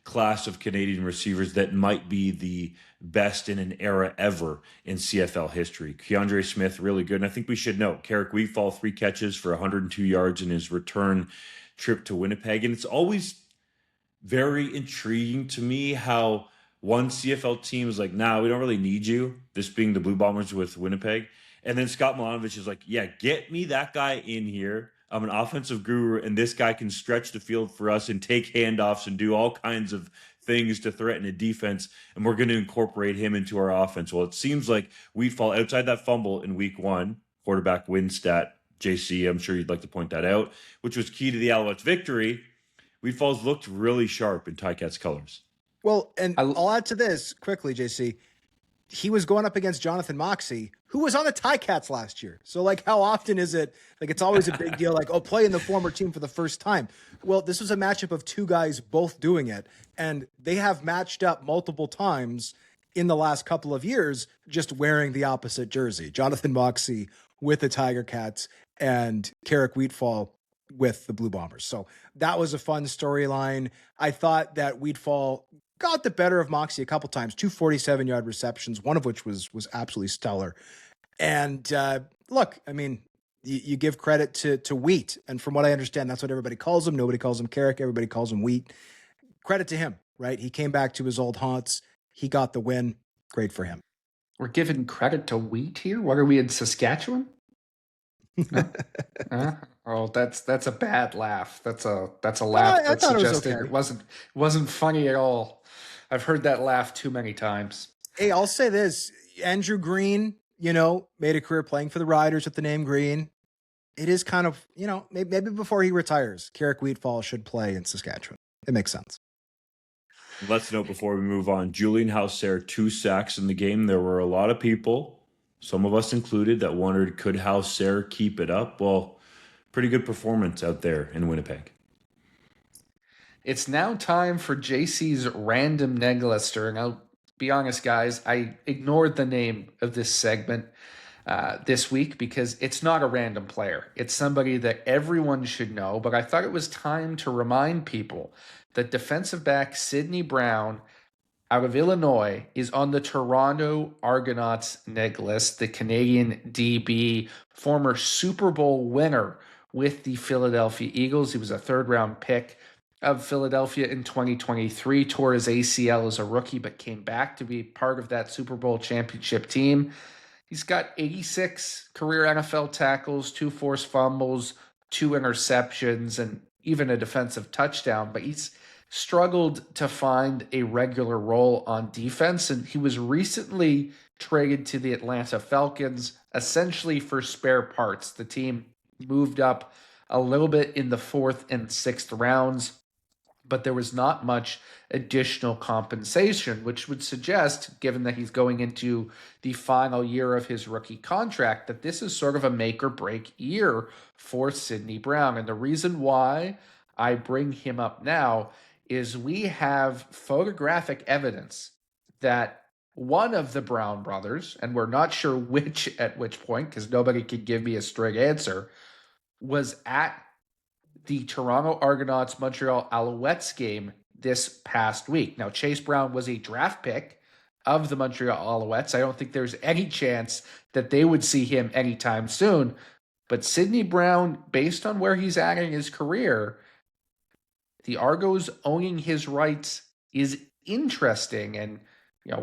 class of Canadian receivers that might be the best in an era ever in CFL history. Keandre Smith, really good. And I think we should note, Carrick Wheatfall, 3 catches for 102 yards in his return trip to Winnipeg. And it's always very intriguing to me how one CFL team is like, nah, we don't really need you, this being the Blue Bombers with Winnipeg. And then Scott Milanovic is like, yeah, get me that guy in here. I'm an offensive guru, and this guy can stretch the field for us and take handoffs and do all kinds of things to threaten a defense, and we're going to incorporate him into our offense. Well, it seems like we fall outside that fumble in week 1, quarterback win stat, JC, I'm sure you'd like to point that out, which was key to the Alouettes' victory. Wheatfalls looked really sharp in Ticats colors. Well, and I'll add to this quickly, JC. He was going up against Jonathan Moxey, who was on the Ticats last year. So, like, how often is it? Like, it's always a big deal, like, oh, playing the former team for the first time. Well, this was a matchup of 2 guys both doing it, and they have matched up multiple times in the last couple of years, just wearing the opposite jersey. Jonathan Moxey with the Tiger Cats and Carrick Wheatfall with the Blue Bombers. So that was a fun storyline. I thought that Wheatfall got the better of Moxie a couple times, 2 47-yard receptions, one of which was absolutely stellar. And look, I mean, you give credit to Wheat. And from what I understand, that's what everybody calls him. Nobody calls him Carrick. Everybody calls him Wheat. Credit to him, right? He came back to his old haunts. He got the win. Great for him. We're giving credit to Wheat here? What are we in Saskatchewan? No? Oh, that's a bad laugh. That's a laugh I that's thought it was suggesting okay. it wasn't funny at all. I've heard that laugh too many times. Hey, I'll say this. Andrew Green, made a career playing for the Riders with the name Green. It is kind of, maybe before he retires, Carrick Wheatfall should play in Saskatchewan. It makes sense. Let's note before we move on, Julian Hauser, 2 sacks in the game. There were a lot of people, some of us included, that wondered, could Hauser keep it up? Well, pretty good performance out there in Winnipeg. It's now time for JC's random neglister. And I'll be honest, guys, I ignored the name of this segment this week because it's not a random player. It's somebody that everyone should know, but I thought it was time to remind people that defensive back Sidney Brown out of Illinois is on the Toronto Argonauts neg list, the Canadian DB, former Super Bowl winner with the Philadelphia Eagles. He was a third-round pick of Philadelphia in 2023, tore his ACL as a rookie, but came back to be part of that Super Bowl championship team. He's got 86 career NFL tackles, 2 forced fumbles, 2 interceptions, and even a defensive touchdown, but he's struggled to find a regular role on defense, and he was recently traded to the Atlanta Falcons, essentially for spare parts. The team moved up a little bit in the 4th and 6th rounds, but there was not much additional compensation, which would suggest, given that he's going into the final year of his rookie contract, that this is sort of a make or break year for Sidney Brown. And the reason why I bring him up now is we have photographic evidence that one of the Brown brothers, and we're not sure which at which point, because nobody could give me a straight answer, was at the Toronto Argonauts Montreal Alouettes game this past week. Now, Chase Brown was a draft pick of the Montreal Alouettes. I don't think there's any chance that they would see him anytime soon. But Sidney Brown, based on where he's at in his career, the Argos owning his rights is interesting. And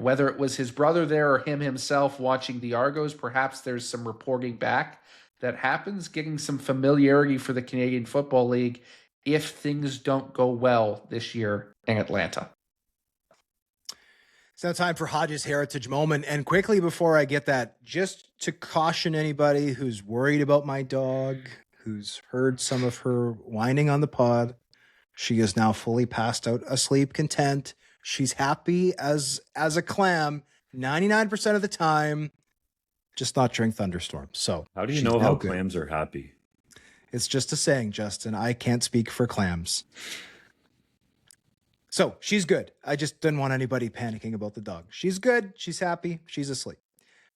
whether it was his brother there or him himself watching the Argos, perhaps there's some reporting back that happens, getting some familiarity for the Canadian Football League if things don't go well this year in Atlanta. It's now time for Hodge's Heritage Moment. And quickly before I get that, just to caution anybody who's worried about my dog, who's heard some of her whining on the pod, she is now fully passed out asleep, content. She's happy as a clam 99% of the time. Just not during thunderstorms. So how do you know how clams are happy? It's just a saying, Justin. I can't speak for clams. So she's good. I just didn't want anybody panicking about the dog. She's good. She's happy. She's asleep.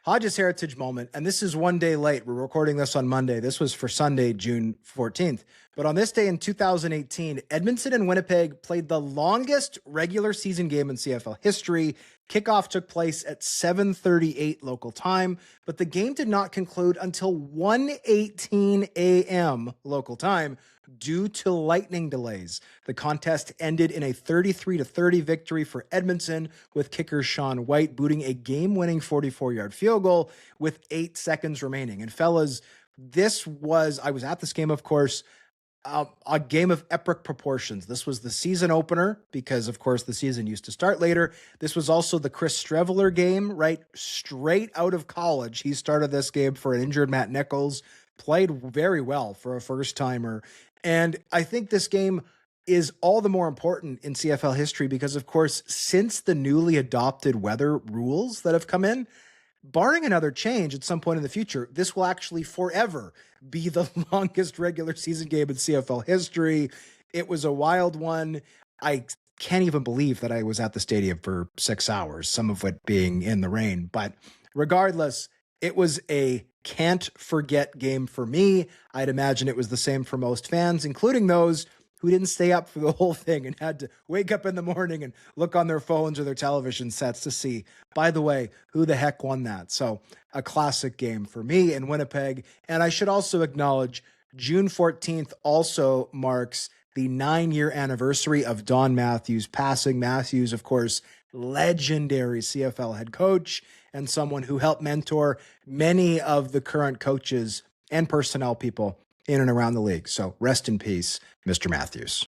Hodge's Heritage Moment, and this is one day late. We're recording this on Monday. This was for Sunday, June 14th. But on this day in 2018, Edmonton and Winnipeg played the longest regular season game in CFL history. Kickoff took place at 7:38 local time, but the game did not conclude until 1:18 a.m. local time due to lightning delays. The contest ended in a 33-30 victory for Edmonton, with kicker Shawn White booting a game-winning 44-yard field goal with 8 seconds remaining. And fellas, I was at this game, of course, a game of epic proportions. This was the season opener because, of course, the season used to start later. This was also the Chris Streveler game, right? Straight out of college. He started this game for an injured Matt Nichols, played very well for a first-timer. And I think this game is all the more important in CFL history because, of course, since the newly adopted weather rules that have come in, barring another change at some point in the future, this will actually forever be the longest regular season game in CFL history. It was a wild one. I can't even believe that I was at the stadium for 6 hours, some of it being in the rain. But regardless, it was a can't forget game for me. I'd imagine it was the same for most fans, including those who didn't stay up for the whole thing and had to wake up in the morning and look on their phones or their television sets to see, by the way, who the heck won that. So a classic game for me in Winnipeg. And I should also acknowledge June 14th also marks the 9-year anniversary of Don Matthews passing. Matthews, of course, legendary CFL head coach and someone who helped mentor many of the current coaches and personnel people in and around the league. So rest in peace, Mr. Matthews.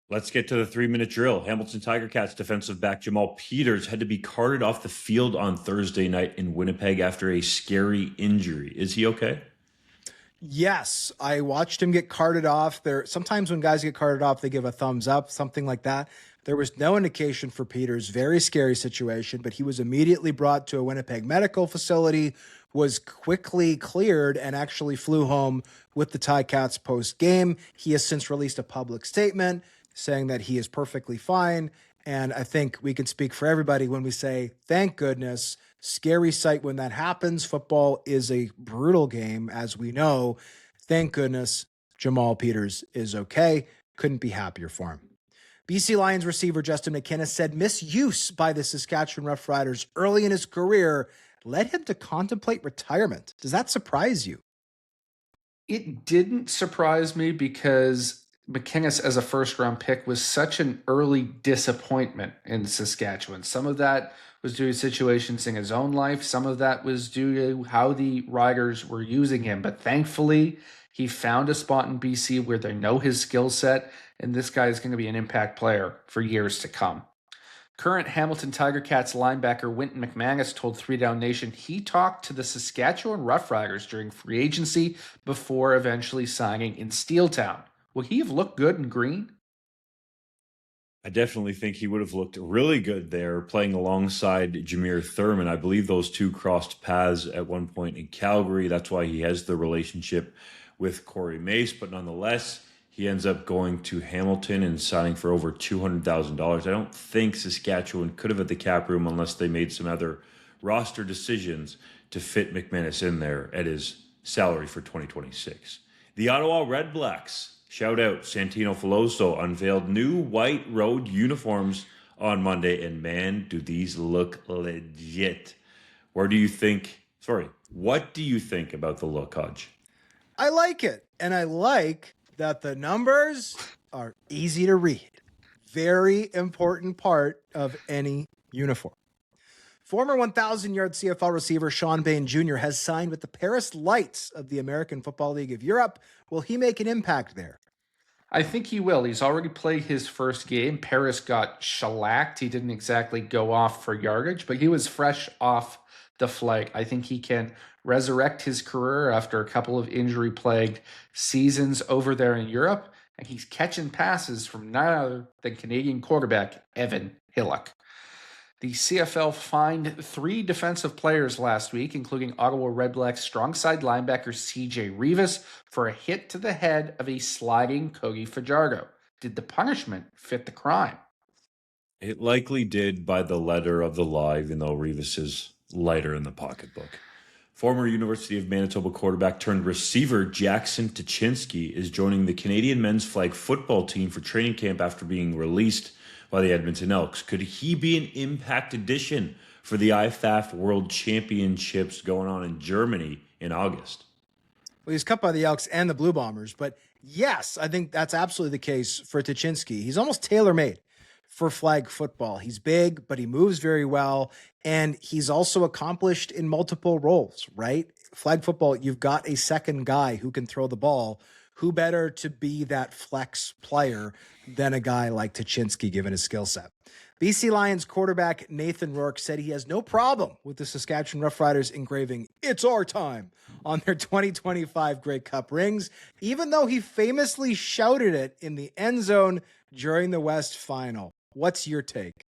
Let's get to the 3-minute drill. Hamilton Tiger Cats defensive back Jamal Peters had to be carted off the field on Thursday night in Winnipeg after a scary injury. Is he okay? Yes, I watched him get carted off. Sometimes when guys get carted off, they give a thumbs up, something like that. There was no indication for Peters. Very scary situation, but he was immediately brought to a Winnipeg medical facility, was quickly cleared, and actually flew home with the Ticats post-game. He has since released a public statement saying that he is perfectly fine, and I think we can speak for everybody when we say, thank goodness. Scary sight when that happens. Football is a brutal game, as we know. Thank goodness Jamal Peters is okay. Couldn't be happier for him. BC Lions receiver Justin McInnis said misuse by the Saskatchewan Roughriders early in his career led him to contemplate retirement. Does that surprise you? It didn't surprise me because McInnis as a first-round pick was such an early disappointment in Saskatchewan. Some of that was due to situations in his own life. Some of that was due to how the Riders were using him. But thankfully, he found a spot in BC where they know his skill set, and this guy is going to be an impact player for years to come. Current Hamilton Tiger Cats linebacker Wynton McManus told 3DownNation he talked to the Saskatchewan Roughriders during free agency before eventually signing in Steeltown. Will he have looked good in green? I definitely think he would have looked really good there playing alongside Jameer Thurman. I believe those two crossed paths at one point in Calgary. That's why he has the relationship with Corey Mace. But nonetheless, he ends up going to Hamilton and signing for over $200,000. I don't think Saskatchewan could have had the cap room unless they made some other roster decisions to fit McManus in there at his salary for 2026. The Ottawa Redblacks, shout out Santino Filoso, unveiled new white road uniforms on Monday, and man, do these look legit. What do you think about the look, Hodge? I like it, and I like that the numbers are easy to read. Very important part of any uniform. Former 1,000-yard CFL receiver Shawn Bane Jr. has signed with the Paris Lights of the American Football League of Europe. Will he make an impact there? I think he will. He's already played his first game. Paris got shellacked. He didn't exactly go off for yardage, but he was fresh off the flag. I think he can resurrect his career after a couple of injury-plagued seasons over there in Europe, and he's catching passes from none other than Canadian quarterback Evan Hillock. The CFL fined 3 defensive players last week, including Ottawa Redblacks strong side linebacker CJ Rivas, for a hit to the head of a sliding Cody Fajardo. Did the punishment fit the crime? It likely did by the letter of the law, even though Rivas is lighter in the pocketbook. Former University of Manitoba quarterback turned receiver Jackson Tuchinski is joining the Canadian men's flag football team for training camp after being released by the Edmonton Elks. Could he be an impact addition for the IFAF World Championships going on in Germany in August? Well, he's cut by the Elks and the Blue Bombers, but yes, I think that's absolutely the case for Tuchinski. He's almost tailor-made for flag football. He's big, but he moves very well, and he's also accomplished in multiple roles, right? Flag football, you've got a second guy who can throw the ball. Who better to be that flex player than a guy like Tuchinski, given his skill set? BC Lions quarterback Nathan Rourke said he has no problem with the Saskatchewan Roughriders engraving "It's our time" on their 2025 Grey Cup rings, even though he famously shouted it in the end zone during the West Final. What's your take?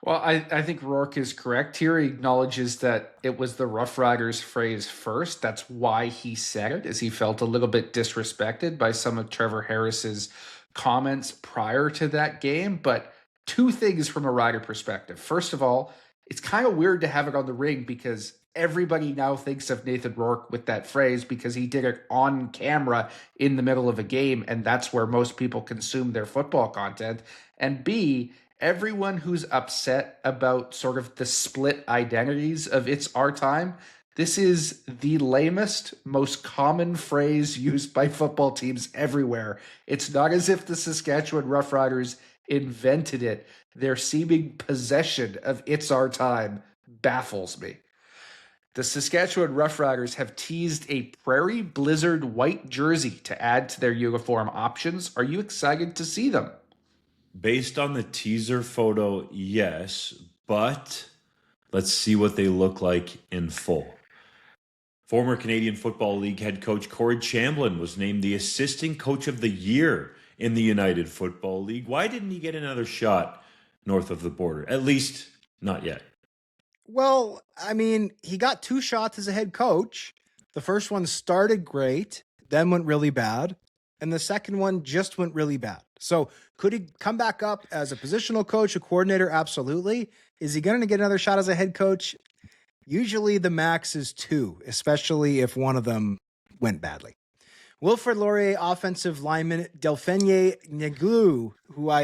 Well, I think Rourke is correct here. He acknowledges that it was the Rough Riders phrase first. That's why he said it, as he felt a little bit disrespected by some of Trevor Harris's comments prior to that game. But 2 things from a Rider perspective. First of all, it's kind of weird to have it on the ring because everybody now thinks of Nathan Rourke with that phrase because he did it on camera in the middle of a game, and that's where most people consume their football content. And B, everyone who's upset about sort of the split identities of It's Our Time, this is the lamest, most common phrase used by football teams everywhere. It's not as if the Saskatchewan Roughriders invented it. Their seeming possession of It's Our Time baffles me. The Saskatchewan Roughriders have teased a Prairie Blizzard white jersey to add to their uniform options. Are you excited to see them? Based on the teaser photo, yes, but let's see what they look like in full. Former Canadian Football League head coach Corey Chamblin was named the Assistant Coach of the Year in the United Football League. Why didn't he get another shot north of the border? At least, not yet. Well, I mean, he got 2 shots as a head coach. The first one started great, then went really bad, and the second one just went really bad. So could he come back up as a positional coach, a coordinator? Absolutely. Is he going to get another shot as a head coach? Usually the max is 2, especially if one of them went badly. Wilfrid Laurier offensive lineman Delphine Neglu,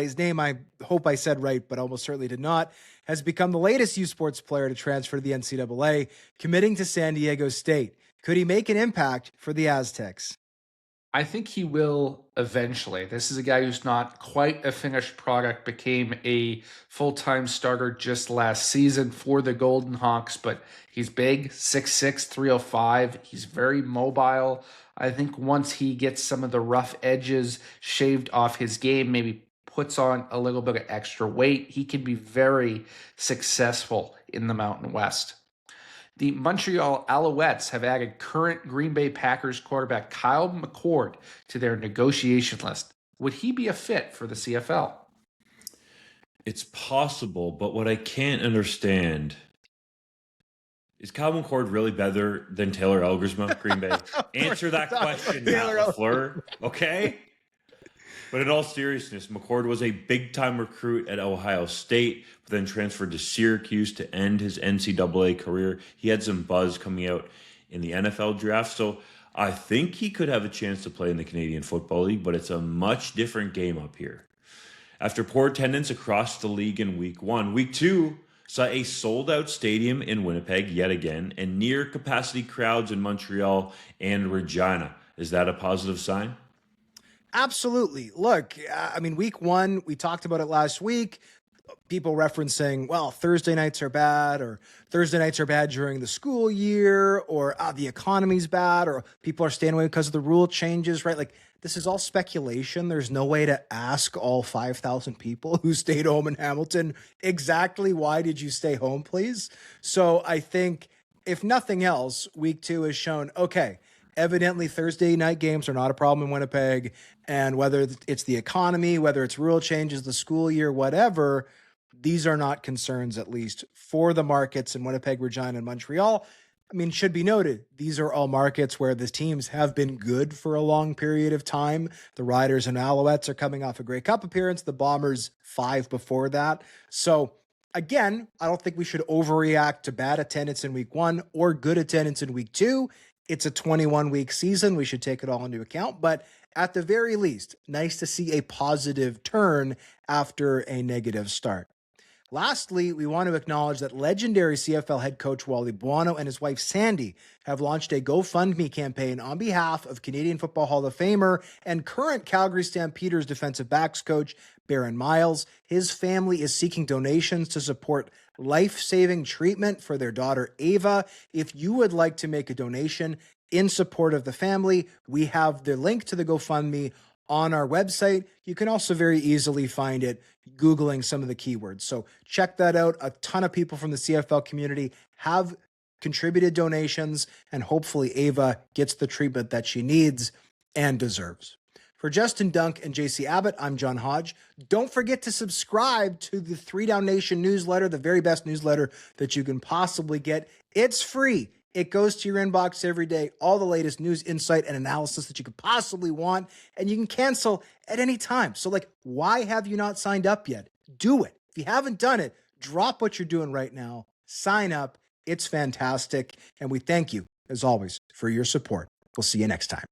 his name I hope I said right, but almost certainly did not, has become the latest U Sports player to transfer to the NCAA, committing to San Diego State. Could he make an impact for the Aztecs? I think he will eventually. This is a guy who's not quite a finished product, became a full-time starter just last season for the Golden Hawks, but he's big, 6'6", 305. He's very mobile. I think once he gets some of the rough edges shaved off his game, maybe puts on a little bit of extra weight, he can be very successful in the Mountain West. The Montreal Alouettes have added current Green Bay Packers quarterback Kyle McCord to their negotiation list. Would he be a fit for the CFL? It's possible, but what I can't understand is Kyle McCord really better than Taylor Elgersma, Green Bay? Answer that question, Matt LaFleur, okay? But in all seriousness, McCord was a big-time recruit at Ohio State, but then transferred to Syracuse to end his NCAA career. He had some buzz coming out in the NFL draft, so I think he could have a chance to play in the Canadian Football League, but it's a much different game up here. After poor attendance across the league in Week 1, Week 2 saw a sold-out stadium in Winnipeg yet again, and near-capacity crowds in Montreal and Regina. Is that a positive sign? Absolutely. Look, I mean, Week 1, we talked about it last week. People referencing, well, Thursday nights are bad, or Thursday nights are bad during the school year, or the economy's bad, or people are staying away because of the rule changes, right? Like, this is all speculation. There's no way to ask all 5,000 people who stayed home in Hamilton exactly why did you stay home, please? So I think, if nothing else, Week 2 has shown, okay, evidently Thursday night games are not a problem in Winnipeg, and whether it's the economy, whether it's rule changes, the school year, whatever, these are not concerns, at least for the markets in Winnipeg, Regina, and Montreal. I mean, should be noted, these are all markets where the teams have been good for a long period of time. The Riders and Alouettes are coming off a Grey Cup appearance, the Bombers 5 before that. So again, I don't think we should overreact to bad attendance in Week 1 or good attendance in Week 2. It's a 21-week season. We should take it all into account. But at the very least, nice to see a positive turn after a negative start. Lastly, we want to acknowledge that legendary CFL head coach Wally Buono and his wife Sandy have launched a GoFundMe campaign on behalf of Canadian Football Hall of Famer and current Calgary Stampeders defensive backs coach Baron Miles. His family is seeking donations to support life-saving treatment for their daughter Ava. If you would like to make a donation in support of the family, we have the link to the GoFundMe on our website. You can also very easily find it Googling some of the keywords. So check that out. A ton of people from the CFL community have contributed donations, and hopefully Ava gets the treatment that she needs and deserves. For Justin Dunk and JC Abbott, I'm John Hodge. Don't forget to subscribe to the 3DownNation newsletter, the very best newsletter that you can possibly get. It's free. It goes to your inbox every day, all the latest news, insight, and analysis that you could possibly want, and you can cancel at any time. So, why have you not signed up yet? Do it. If you haven't done it, drop what you're doing right now, sign up, It's fantastic. And we thank you, as always, for your support. We'll see you next time.